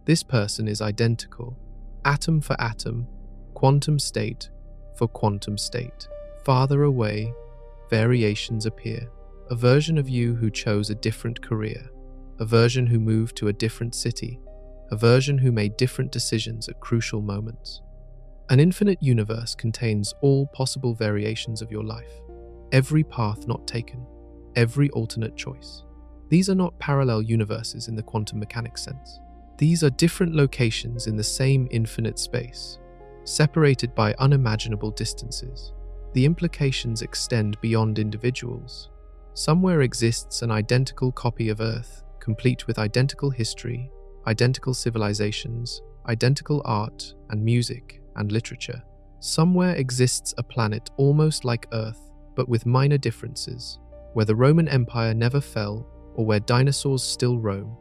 This person is identical, atom for atom, quantum state for quantum state. Farther away, variations appear. A version of you who chose a different career, a version who moved to a different city, a version who made different decisions at crucial moments. An infinite universe contains all possible variations of your life, every path not taken, every alternate choice. These are not parallel universes in the quantum mechanics sense. These are different locations in the same infinite space, separated by unimaginable distances. The implications extend beyond individuals. Somewhere exists an identical copy of Earth, complete with identical history, identical civilizations, identical art and music and literature. Somewhere exists a planet almost like Earth, but with minor differences, where the Roman Empire never fell or where dinosaurs still roam.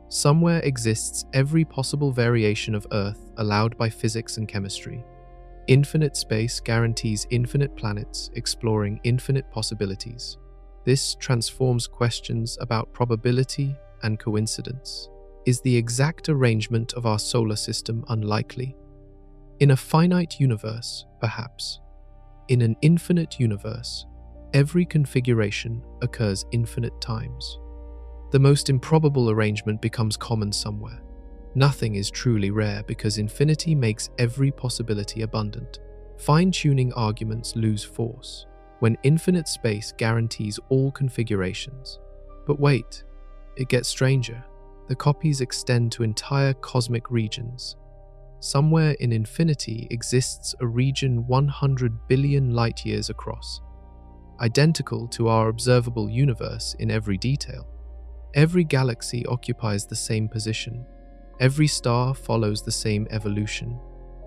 Somewhere exists every possible variation of Earth allowed by physics and chemistry. Infinite space guarantees infinite planets exploring infinite possibilities. This transforms questions about probability and coincidence. Is the exact arrangement of our solar system unlikely? In a finite universe, perhaps. In an infinite universe, every configuration occurs infinite times. The most improbable arrangement becomes common somewhere. Nothing is truly rare because infinity makes every possibility abundant. Fine-tuning arguments lose force when infinite space guarantees all configurations. But wait, it gets stranger. The copies extend to entire cosmic regions. Somewhere in infinity exists a region 100 billion light-years across, identical to our observable universe in every detail. Every galaxy occupies the same position. Every star follows the same evolution.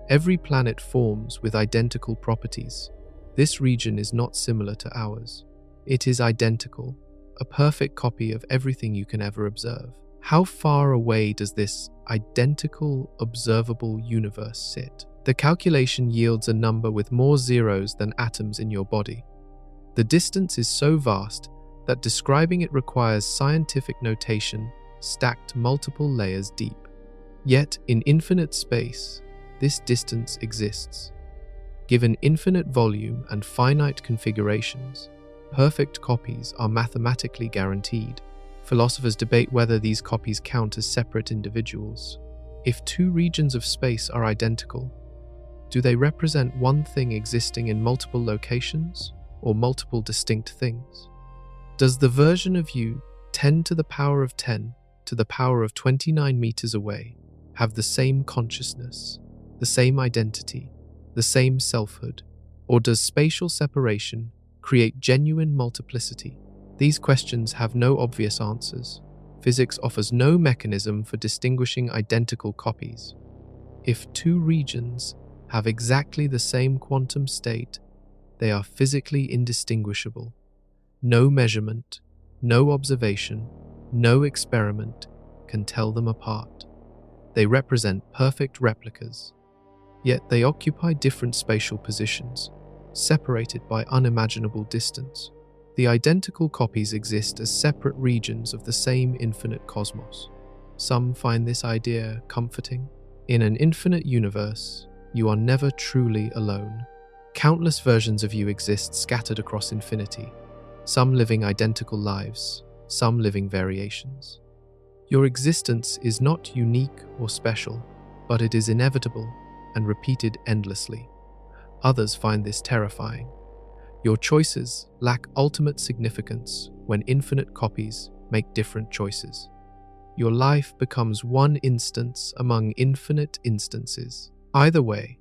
Every planet forms with identical properties. This region is not similar to ours. It is identical, a perfect copy of everything you can ever observe. How far away does this identical, observable universe sit? The calculation yields a number with more zeros than atoms in your body. The distance is so vast that describing it requires scientific notation stacked multiple layers deep. Yet, in infinite space, this distance exists. Given infinite volume and finite configurations, perfect copies are mathematically guaranteed. Philosophers debate whether these copies count as separate individuals. If two regions of space are identical, do they represent one thing existing in multiple locations or multiple distinct things? Does the version of you 10 to the power of 10 to the power of 29 meters away have the same consciousness, the same identity, the same selfhood, or does spatial separation create genuine multiplicity? These questions have no obvious answers. Physics offers no mechanism for distinguishing identical copies. If two regions have exactly the same quantum state, they are physically indistinguishable. No measurement, no observation, no experiment can tell them apart. They represent perfect replicas, yet they occupy different spatial positions, separated by unimaginable distance. The identical copies exist as separate regions of the same infinite cosmos. Some find this idea comforting. In an infinite universe, you are never truly alone. Countless versions of you exist scattered across infinity, some living identical lives, some living variations. Your existence is not unique or special, but it is inevitable and repeated endlessly. Others find this terrifying. Your choices lack ultimate significance when infinite copies make different choices. Your life becomes one instance among infinite instances. Either way,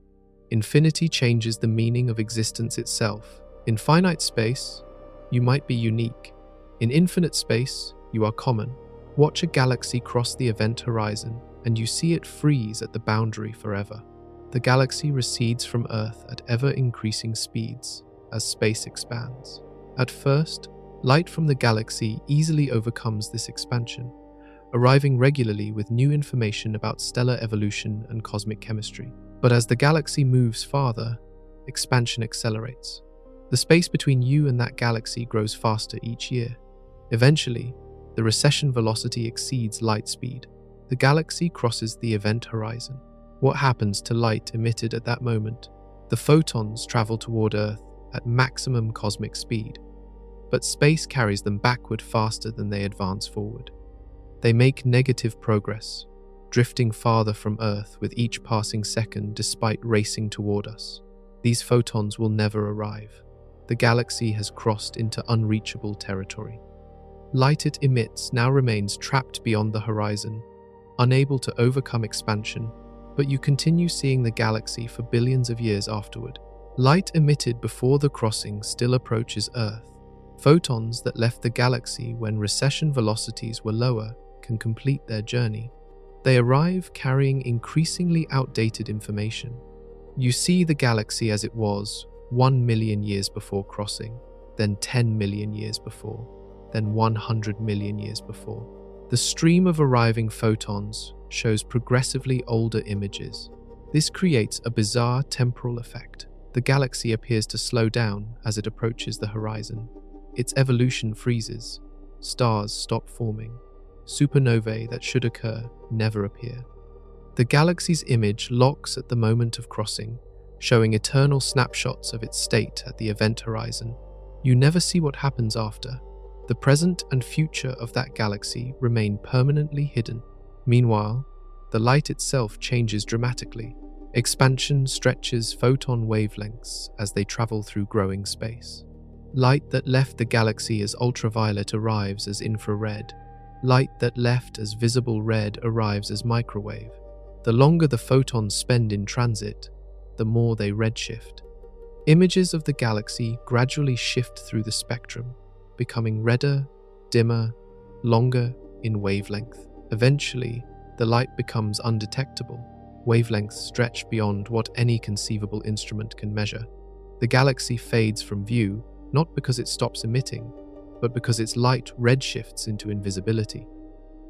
infinity changes the meaning of existence itself. In finite space, you might be unique. In infinite space, you are common. Watch a galaxy cross the event horizon, and you see it freeze at the boundary forever. The galaxy recedes from Earth at ever-increasing speeds as space expands. At first, light from the galaxy easily overcomes this expansion, arriving regularly with new information about stellar evolution and cosmic chemistry. But as the galaxy moves farther, expansion accelerates. The space between you and that galaxy grows faster each year. Eventually, the recession velocity exceeds light speed. The galaxy crosses the event horizon. What happens to light emitted at that moment? The photons travel toward Earth at maximum cosmic speed, but space carries them backward faster than they advance forward. They make negative progress, drifting farther from Earth with each passing second despite racing toward us. These photons will never arrive. The galaxy has crossed into unreachable territory. Light it emits now remains trapped beyond the horizon, unable to overcome expansion, but you continue seeing the galaxy for billions of years afterward. Light emitted before the crossing still approaches Earth. Photons that left the galaxy when recession velocities were lower can complete their journey. They arrive carrying increasingly outdated information. You see the galaxy as it was 1 million years before crossing, then 10 million years before, then 100 million years before. The stream of arriving photons shows progressively older images. This creates a bizarre temporal effect. The galaxy appears to slow down as it approaches the horizon. Its evolution freezes. Stars stop forming. Supernovae that should occur never appear. The galaxy's image locks at the moment of crossing, showing eternal snapshots of its state at the event horizon. You never see what happens after. The present and future of that galaxy remain permanently hidden. Meanwhile, the light itself changes dramatically. Expansion stretches photon wavelengths as they travel through growing space. Light that left the galaxy as ultraviolet arrives as infrared. Light that left as visible red arrives as microwave. The longer the photons spend in transit, the more they redshift. Images of the galaxy gradually shift through the spectrum, becoming redder, dimmer, longer in wavelength. Eventually, the light becomes undetectable. Wavelengths stretch beyond what any conceivable instrument can measure. The galaxy fades from view, not because it stops emitting, but because its light redshifts into invisibility.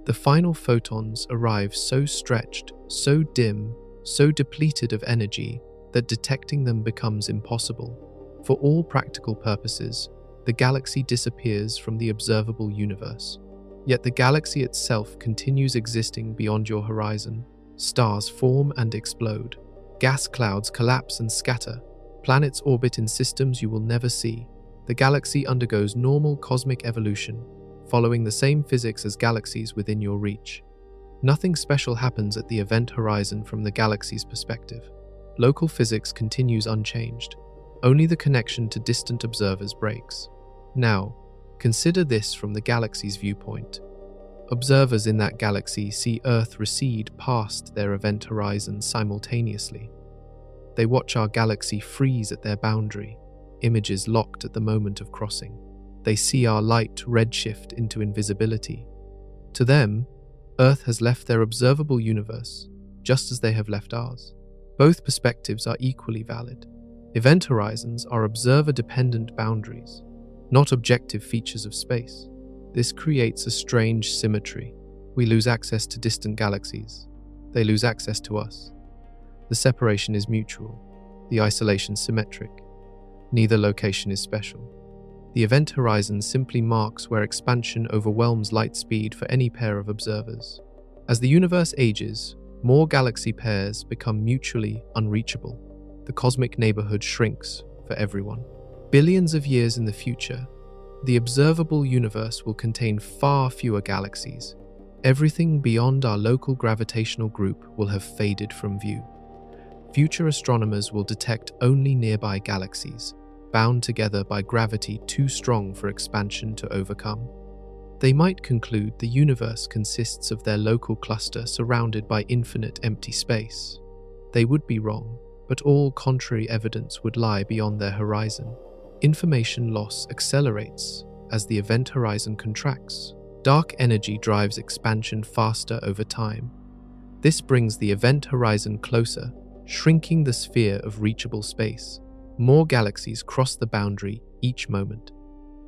The final photons arrive so stretched, so dim, so depleted of energy that detecting them becomes impossible. For all practical purposes, the galaxy disappears from the observable universe. Yet the galaxy itself continues existing beyond your horizon. Stars form and explode. Gas clouds collapse and scatter. Planets orbit in systems you will never see. The galaxy undergoes normal cosmic evolution, following the same physics as galaxies within your reach. Nothing special happens at the event horizon from the galaxy's perspective. Local physics continues unchanged. Only the connection to distant observers breaks. Now, consider this from the galaxy's viewpoint. Observers in that galaxy see Earth recede past their event horizon simultaneously. They watch our galaxy freeze at their boundary, images locked at the moment of crossing. They see our light redshift into invisibility. To them, Earth has left their observable universe, just as they have left ours. Both perspectives are equally valid. Event horizons are observer-dependent boundaries, not objective features of space. This creates a strange symmetry. We lose access to distant galaxies. They lose access to us. The separation is mutual, the isolation symmetric. Neither location is special. The event horizon simply marks where expansion overwhelms light speed for any pair of observers. As the universe ages, more galaxy pairs become mutually unreachable. The cosmic neighborhood shrinks for everyone. Billions of years in the future, the observable universe will contain far fewer galaxies. Everything beyond our local gravitational group will have faded from view. Future astronomers will detect only nearby galaxies, bound together by gravity too strong for expansion to overcome. They might conclude the universe consists of their local cluster surrounded by infinite empty space. They would be wrong, but all contrary evidence would lie beyond their horizon. Information loss accelerates as the event horizon contracts. Dark energy drives expansion faster over time. This brings the event horizon closer, shrinking the sphere of reachable space. More galaxies cross the boundary each moment.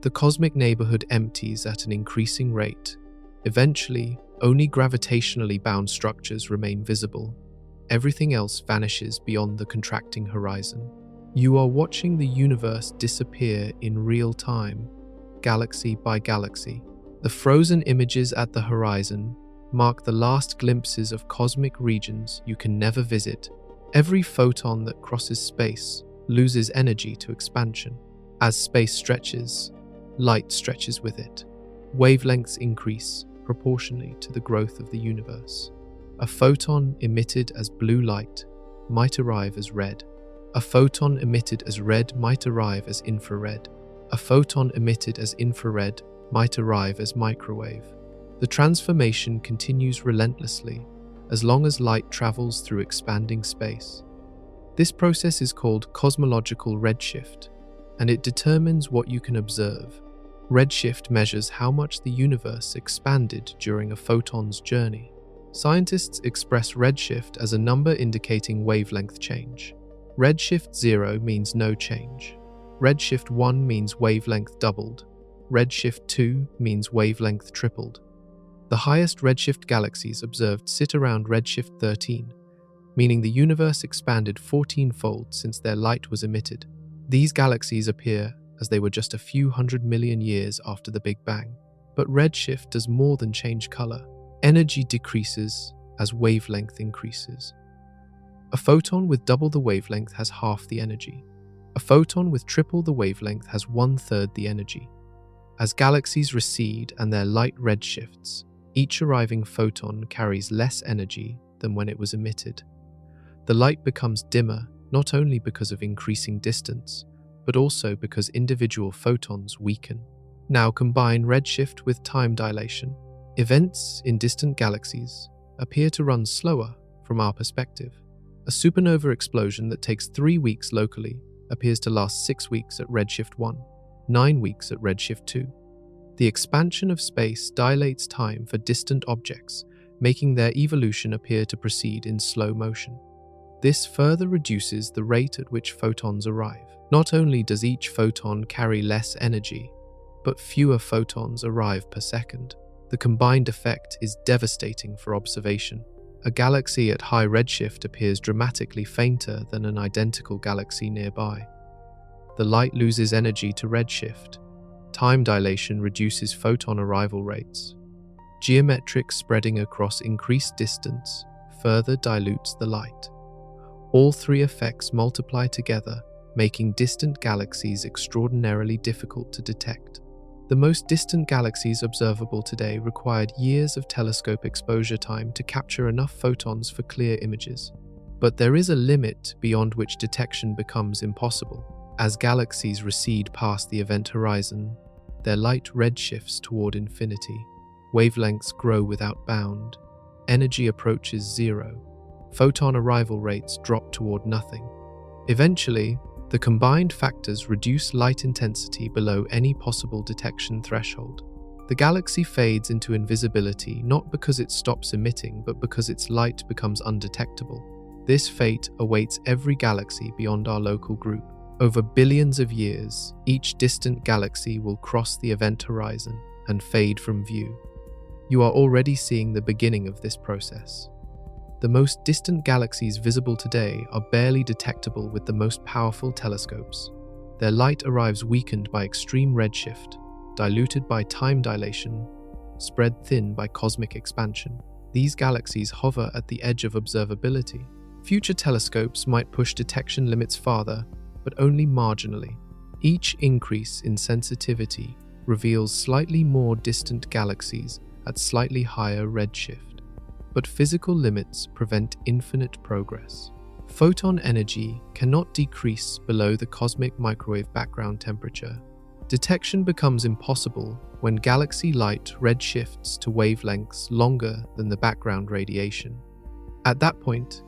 The cosmic neighborhood empties at an increasing rate. Eventually, only gravitationally bound structures remain visible. Everything else vanishes beyond the contracting horizon. You are watching the universe disappear in real time, galaxy by galaxy. The frozen images at the horizon mark the last glimpses of cosmic regions you can never visit. Every photon that crosses space loses energy to expansion. As space stretches, light stretches with it. Wavelengths increase proportionally to the growth of the universe. A photon emitted as blue light might arrive as red. A photon emitted as red might arrive as infrared. A photon emitted as infrared might arrive as microwave. The transformation continues relentlessly as long as light travels through expanding space. This process is called cosmological redshift, and it determines what you can observe. Redshift measures how much the universe expanded during a photon's journey. Scientists express redshift as a number indicating wavelength change. Redshift 0 means no change. Redshift 1 means wavelength doubled. Redshift 2 means wavelength tripled. The highest redshift galaxies observed sit around redshift 13, meaning the universe expanded 14-fold since their light was emitted. These galaxies appear as they were just a few 100 million years after the Big Bang. But redshift does more than change color. Energy decreases as wavelength increases. A photon with double the wavelength has half the energy. A photon with triple the wavelength has 1/3 the energy. As galaxies recede and their light redshifts, each arriving photon carries less energy than when it was emitted. The light becomes dimmer not only because of increasing distance, but also because individual photons weaken. Now combine redshift with time dilation. Events in distant galaxies appear to run slower from our perspective. A supernova explosion that takes 3 weeks locally appears to last 6 weeks at redshift 1, 9 weeks at redshift 2. The expansion of space dilates time for distant objects, making their evolution appear to proceed in slow motion. This further reduces the rate at which photons arrive. Not only does each photon carry less energy, but fewer photons arrive per second. The combined effect is devastating for observation. A galaxy at high redshift appears dramatically fainter than an identical galaxy nearby. The light loses energy to redshift. Time dilation reduces photon arrival rates. Geometric spreading across increased distance further dilutes the light. All three effects multiply together, making distant galaxies extraordinarily difficult to detect. The most distant galaxies observable today required years of telescope exposure time to capture enough photons for clear images. But there is a limit beyond which detection becomes impossible. As galaxies recede past the event horizon, their light redshifts toward infinity. Wavelengths grow without bound. Energy approaches zero. Photon arrival rates drop toward nothing. Eventually, the combined factors reduce light intensity below any possible detection threshold. The galaxy fades into invisibility not because it stops emitting, but because its light becomes undetectable. This fate awaits every galaxy beyond our local group. Over billions of years, each distant galaxy will cross the event horizon and fade from view. You are already seeing the beginning of this process. The most distant galaxies visible today are barely detectable with the most powerful telescopes. Their light arrives weakened by extreme redshift, diluted by time dilation, spread thin by cosmic expansion. These galaxies hover at the edge of observability. Future telescopes might push detection limits farther, but only marginally. Each increase in sensitivity reveals slightly more distant galaxies at slightly higher redshift. But physical limits prevent infinite progress. Photon energy cannot decrease below the cosmic microwave background temperature. Detection becomes impossible when galaxy light redshifts to wavelengths longer than the background radiation. At that point,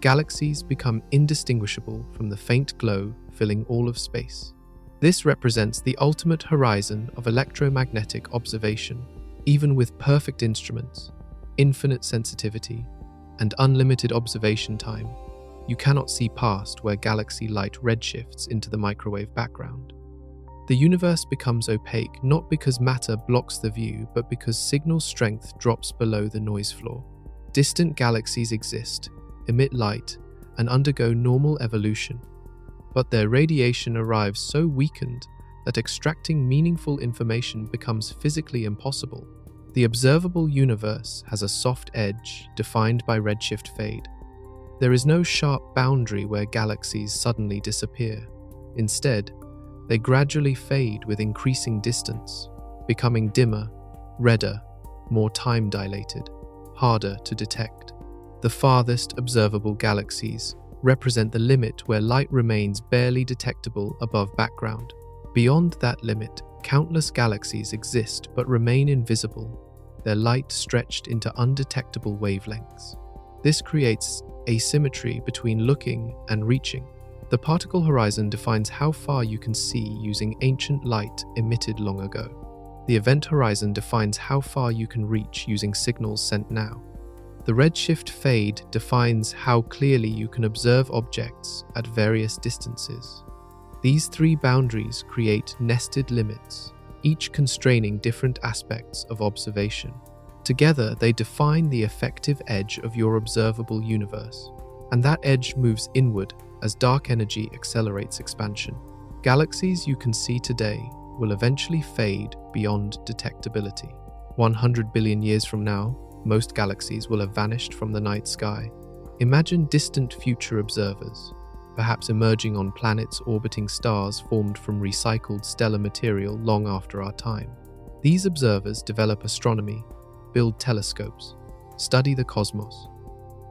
galaxies become indistinguishable from the faint glow filling all of space. This represents the ultimate horizon of electromagnetic observation. Even with perfect instruments, infinite sensitivity, and unlimited observation time, you cannot see past where galaxy light redshifts into the microwave background. The universe becomes opaque not because matter blocks the view, but because signal strength drops below the noise floor. Distant galaxies exist, emit light, and undergo normal evolution, but their radiation arrives so weakened that extracting meaningful information becomes physically impossible. The observable universe has a soft edge defined by redshift fade. There is no sharp boundary where galaxies suddenly disappear. Instead, they gradually fade with increasing distance, becoming dimmer, redder, more time-dilated, harder to detect. The farthest observable galaxies represent the limit where light remains barely detectable above background. Beyond that limit, countless galaxies exist but remain invisible, their light stretched into undetectable wavelengths. This creates asymmetry between looking and reaching. The particle horizon defines how far you can see using ancient light emitted long ago. The event horizon defines how far you can reach using signals sent now. The redshift fade defines how clearly you can observe objects at various distances. These three boundaries create nested limits, each constraining different aspects of observation. Together, they define the effective edge of your observable universe. and that edge moves inward as dark energy accelerates expansion. Galaxies you can see today will eventually fade beyond detectability. 100 billion years from now, most galaxies will have vanished from the night sky. Imagine distant future observers, perhaps emerging on planets orbiting stars formed from recycled stellar material long after our time. These observers develop astronomy, build telescopes, study the cosmos.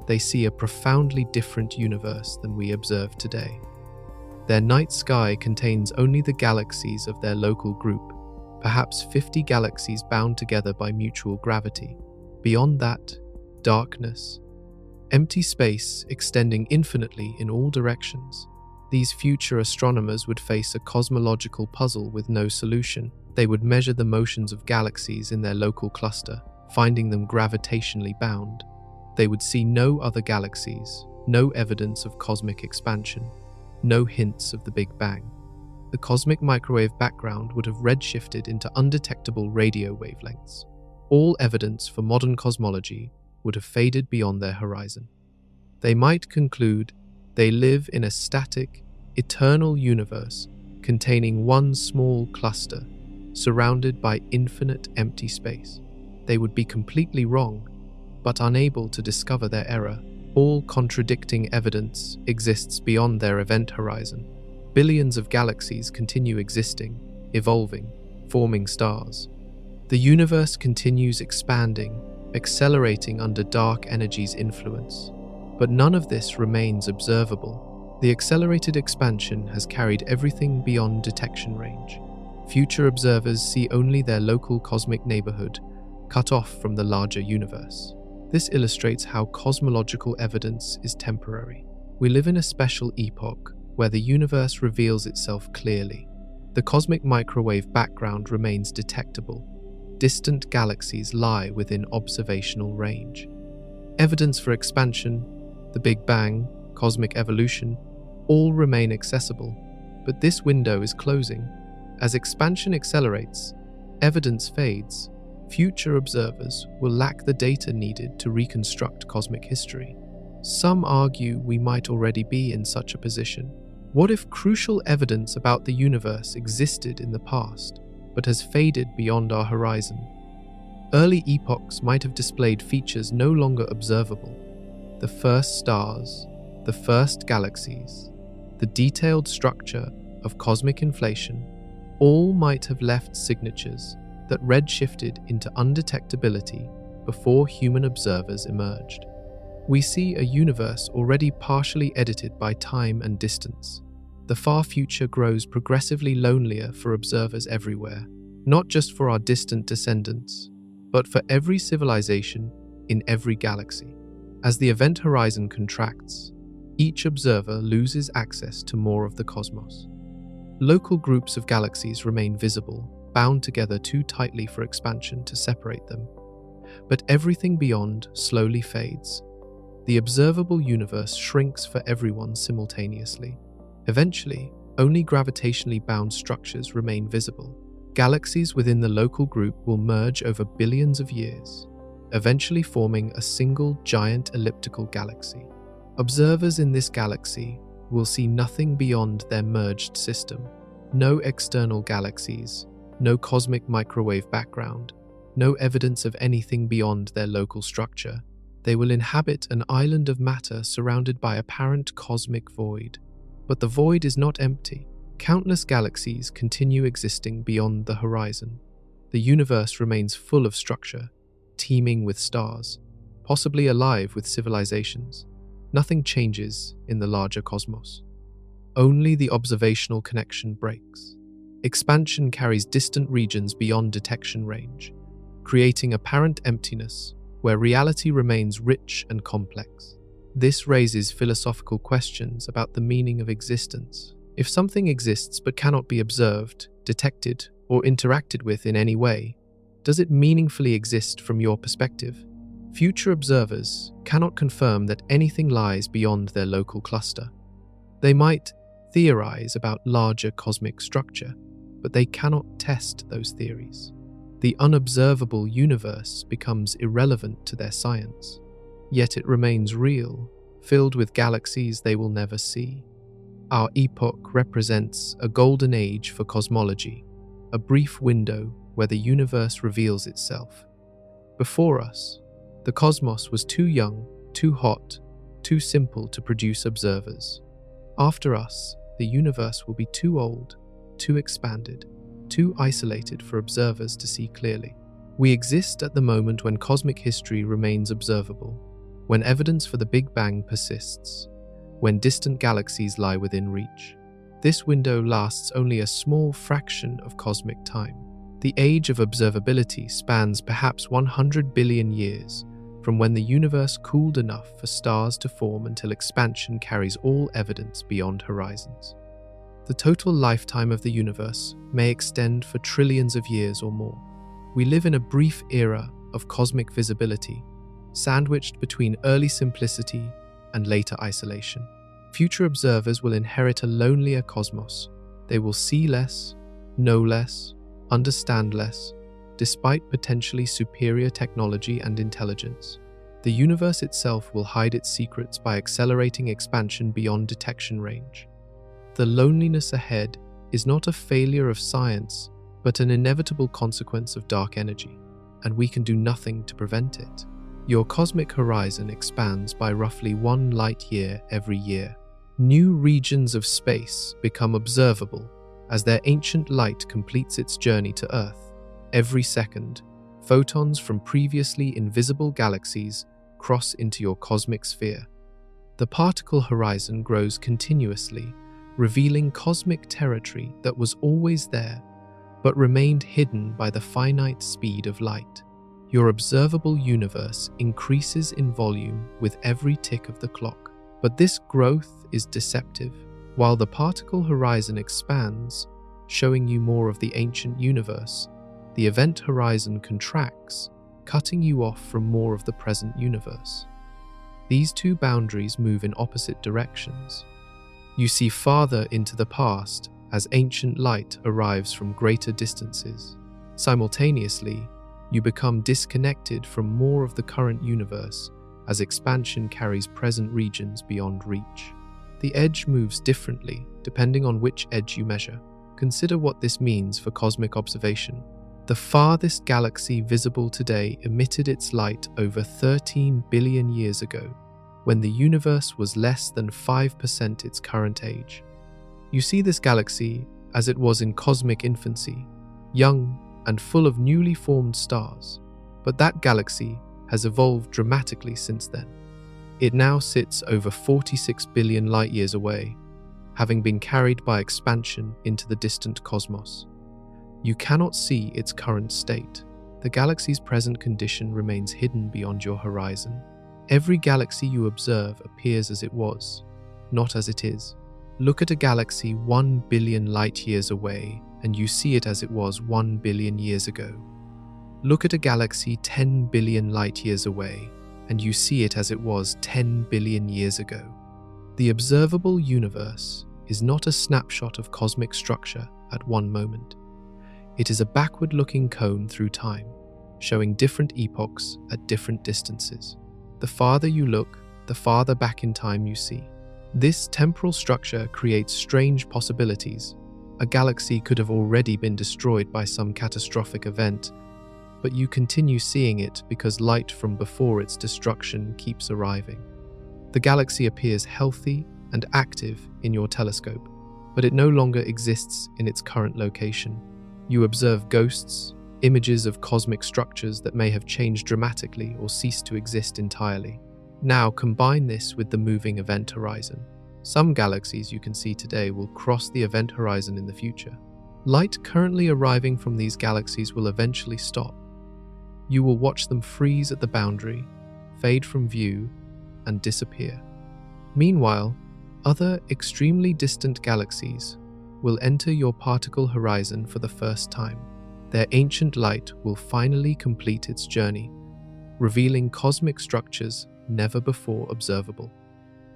They see a profoundly different universe than we observe today. Their night sky contains only the galaxies of their local group, perhaps 50 galaxies bound together by mutual gravity. Beyond that, darkness, empty space extending infinitely in all directions. These future astronomers would face a cosmological puzzle with no solution. They would measure the motions of galaxies in their local cluster, finding them gravitationally bound. They would see no other galaxies, no evidence of cosmic expansion, no hints of the Big Bang. The cosmic microwave background would have redshifted into undetectable radio wavelengths. All evidence for modern cosmology would have faded beyond their horizon. They might conclude they live in a static, eternal universe containing one small cluster, surrounded by infinite empty space. They would be completely wrong, but unable to discover their error. All contradicting evidence exists beyond their event horizon. Billions of galaxies continue existing, evolving, forming stars. The universe continues expanding, accelerating under dark energy's influence. But none of this remains observable. The accelerated expansion has carried everything beyond detection range. Future observers see only their local cosmic neighborhood, cut off from the larger universe. This illustrates how cosmological evidence is temporary. We live in a special epoch where the universe reveals itself clearly. The cosmic microwave background remains detectable. Distant galaxies lie within observational range. Evidence for expansion, the Big Bang, cosmic evolution, all remain accessible, but this window is closing. As expansion accelerates, evidence fades. Future observers will lack the data needed to reconstruct cosmic history. Some argue we might already be in such a position. What if crucial evidence about the universe existed in the past, but has faded beyond our horizon? Early epochs might have displayed features no longer observable. The first stars, the first galaxies, the detailed structure of cosmic inflation, all might have left signatures that redshifted into undetectability before human observers emerged. We see a universe already partially edited by time and distance. The far future grows progressively lonelier for observers everywhere, not just for our distant descendants, but for every civilization in every galaxy. As the event horizon contracts, each observer loses access to more of the cosmos. Local groups of galaxies remain visible, bound together too tightly for expansion to separate them. But everything beyond slowly fades. The observable universe shrinks for everyone simultaneously. Eventually, only gravitationally bound structures remain visible. Galaxies within the local group will merge over billions of years, eventually forming a single giant elliptical galaxy. Observers in this galaxy will see nothing beyond their merged system. No external galaxies, no cosmic microwave background, no evidence of anything beyond their local structure. They will inhabit an island of matter surrounded by apparent cosmic void. But the void is not empty. Countless galaxies continue existing beyond the horizon. The universe remains full of structure, teeming with stars, possibly alive with civilizations. Nothing changes in the larger cosmos. Only the observational connection breaks. Expansion carries distant regions beyond detection range, creating apparent emptiness where reality remains rich and complex. This raises philosophical questions about the meaning of existence. If something exists but cannot be observed, detected, or interacted with in any way, does it meaningfully exist from your perspective? Future observers cannot confirm that anything lies beyond their local cluster. They might theorize about larger cosmic structure, but they cannot test those theories. The unobservable universe becomes irrelevant to their science, yet it remains real, filled with galaxies they will never see. Our epoch represents a golden age for cosmology, a brief window where the universe reveals itself. Before us, the cosmos was too young, too hot, too simple to produce observers. After us, the universe will be too old, too expanded, too isolated for observers to see clearly. We exist at the moment when cosmic history remains observable, when evidence for the Big Bang persists, when distant galaxies lie within reach. This window lasts only a small fraction of cosmic time. The age of observability spans perhaps 100 billion years, from when the universe cooled enough for stars to form until expansion carries all evidence beyond horizons. The total lifetime of the universe may extend for trillions of years or more. We live in a brief era of cosmic visibility, sandwiched between early simplicity and later isolation. Future observers will inherit a lonelier cosmos. They will see less, know less, understand less, despite potentially superior technology and intelligence. The universe itself will hide its secrets by accelerating expansion beyond detection range. The loneliness ahead is not a failure of science, but an inevitable consequence of dark energy, and we can do nothing to prevent it. Your cosmic horizon expands by roughly 1 light-year every year. New regions of space become observable as their ancient light completes its journey to Earth. Every second, photons from previously invisible galaxies cross into your cosmic sphere. The particle horizon grows continuously, revealing cosmic territory that was always there, but remained hidden by the finite speed of light. Your observable universe increases in volume with every tick of the clock. But this growth is deceptive. While the particle horizon expands, showing you more of the ancient universe, the event horizon contracts, cutting you off from more of the present universe. These two boundaries move in opposite directions. You see farther into the past as ancient light arrives from greater distances. Simultaneously, you become disconnected from more of the current universe as expansion carries present regions beyond reach. The edge moves differently depending on which edge you measure. Consider what this means for cosmic observation. The farthest galaxy visible today emitted its light over 13 billion years ago, when the universe was less than 5% its current age. You see this galaxy as it was in cosmic infancy, young and full of newly formed stars. But that galaxy has evolved dramatically since then. It now sits over 46 billion light-years away, having been carried by expansion into the distant cosmos. You cannot see its current state. The galaxy's present condition remains hidden beyond your horizon. Every galaxy you observe appears as it was, not as it is. Look at a galaxy 1 billion light-years away, and you see it as it was 1 billion years ago. Look at a galaxy 10 billion light-years away, and you see it as it was 10 billion years ago. The observable universe is not a snapshot of cosmic structure at one moment. It is a backward-looking cone through time, showing different epochs at different distances. The farther you look, the farther back in time you see. This temporal structure creates strange possibilities. A galaxy could have already been destroyed by some catastrophic event, but you continue seeing it because light from before its destruction keeps arriving. The galaxy appears healthy and active in your telescope, but it no longer exists in its current location. You observe ghosts, images of cosmic structures that may have changed dramatically or ceased to exist entirely. Now combine this with the moving event horizon. Some galaxies you can see today will cross the event horizon in the future. Light currently arriving from these galaxies will eventually stop. You will watch them freeze at the boundary, fade from view, and disappear. Meanwhile, other extremely distant galaxies will enter your particle horizon for the first time. Their ancient light will finally complete its journey, revealing cosmic structures never before observable.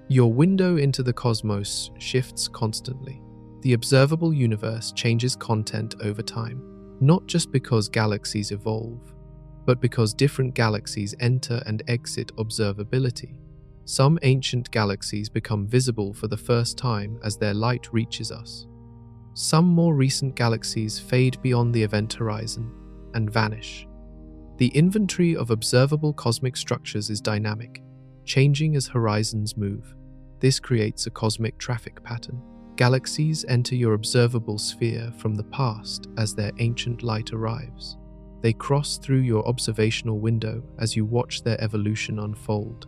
Your window into the cosmos shifts constantly. The observable universe changes content over time, not just because galaxies evolve, but because different galaxies enter and exit observability. Some ancient galaxies become visible for the first time as their light reaches us. Some more recent galaxies fade beyond the event horizon and vanish. The inventory of observable cosmic structures is dynamic, changing as horizons move. This creates a cosmic traffic pattern. Galaxies enter your observable sphere from the past as their ancient light arrives. They cross through your observational window as you watch their evolution unfold.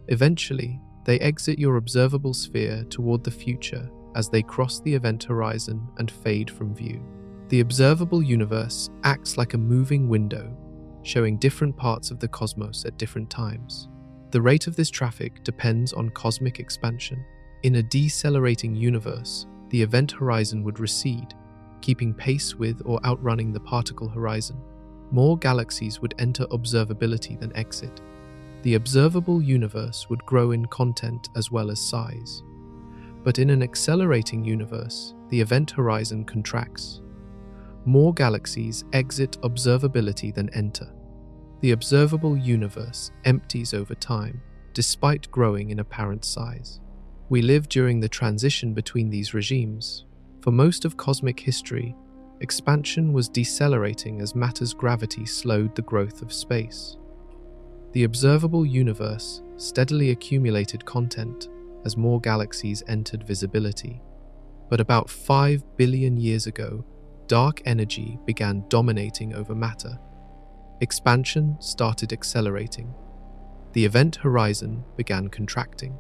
Eventually, they exit your observable sphere toward the future as they cross the event horizon and fade from view. The observable universe acts like a moving window, showing different parts of the cosmos at different times. The rate of this traffic depends on cosmic expansion. In a decelerating universe, the event horizon would recede, keeping pace with or outrunning the particle horizon. More galaxies would enter observability than exit. The observable universe would grow in content as well as size. But in an accelerating universe, the event horizon contracts. More galaxies exit observability than enter. The observable universe empties over time, despite growing in apparent size. We live during the transition between these regimes. For most of cosmic history, expansion was decelerating as matter's gravity slowed the growth of space. The observable universe steadily accumulated content as more galaxies entered visibility. But about 5 billion years ago, dark energy began dominating over matter. Expansion started accelerating. The event horizon began contracting.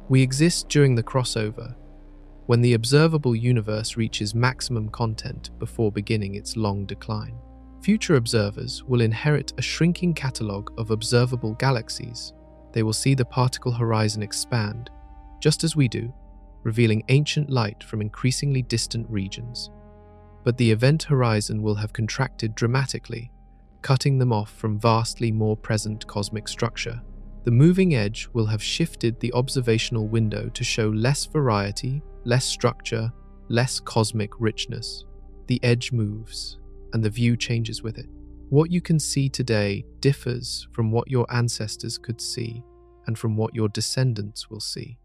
We exist during the crossover, when the observable universe reaches maximum content before beginning its long decline. Future observers will inherit a shrinking catalogue of observable galaxies. They will see the particle horizon expand, just as we do, revealing ancient light from increasingly distant regions. But the event horizon will have contracted dramatically, cutting them off from vastly more present cosmic structure. The moving edge will have shifted the observational window to show less variety, less structure, less cosmic richness. The edge moves, and the view changes with it. What you can see today differs from what your ancestors could see and from what your descendants will see.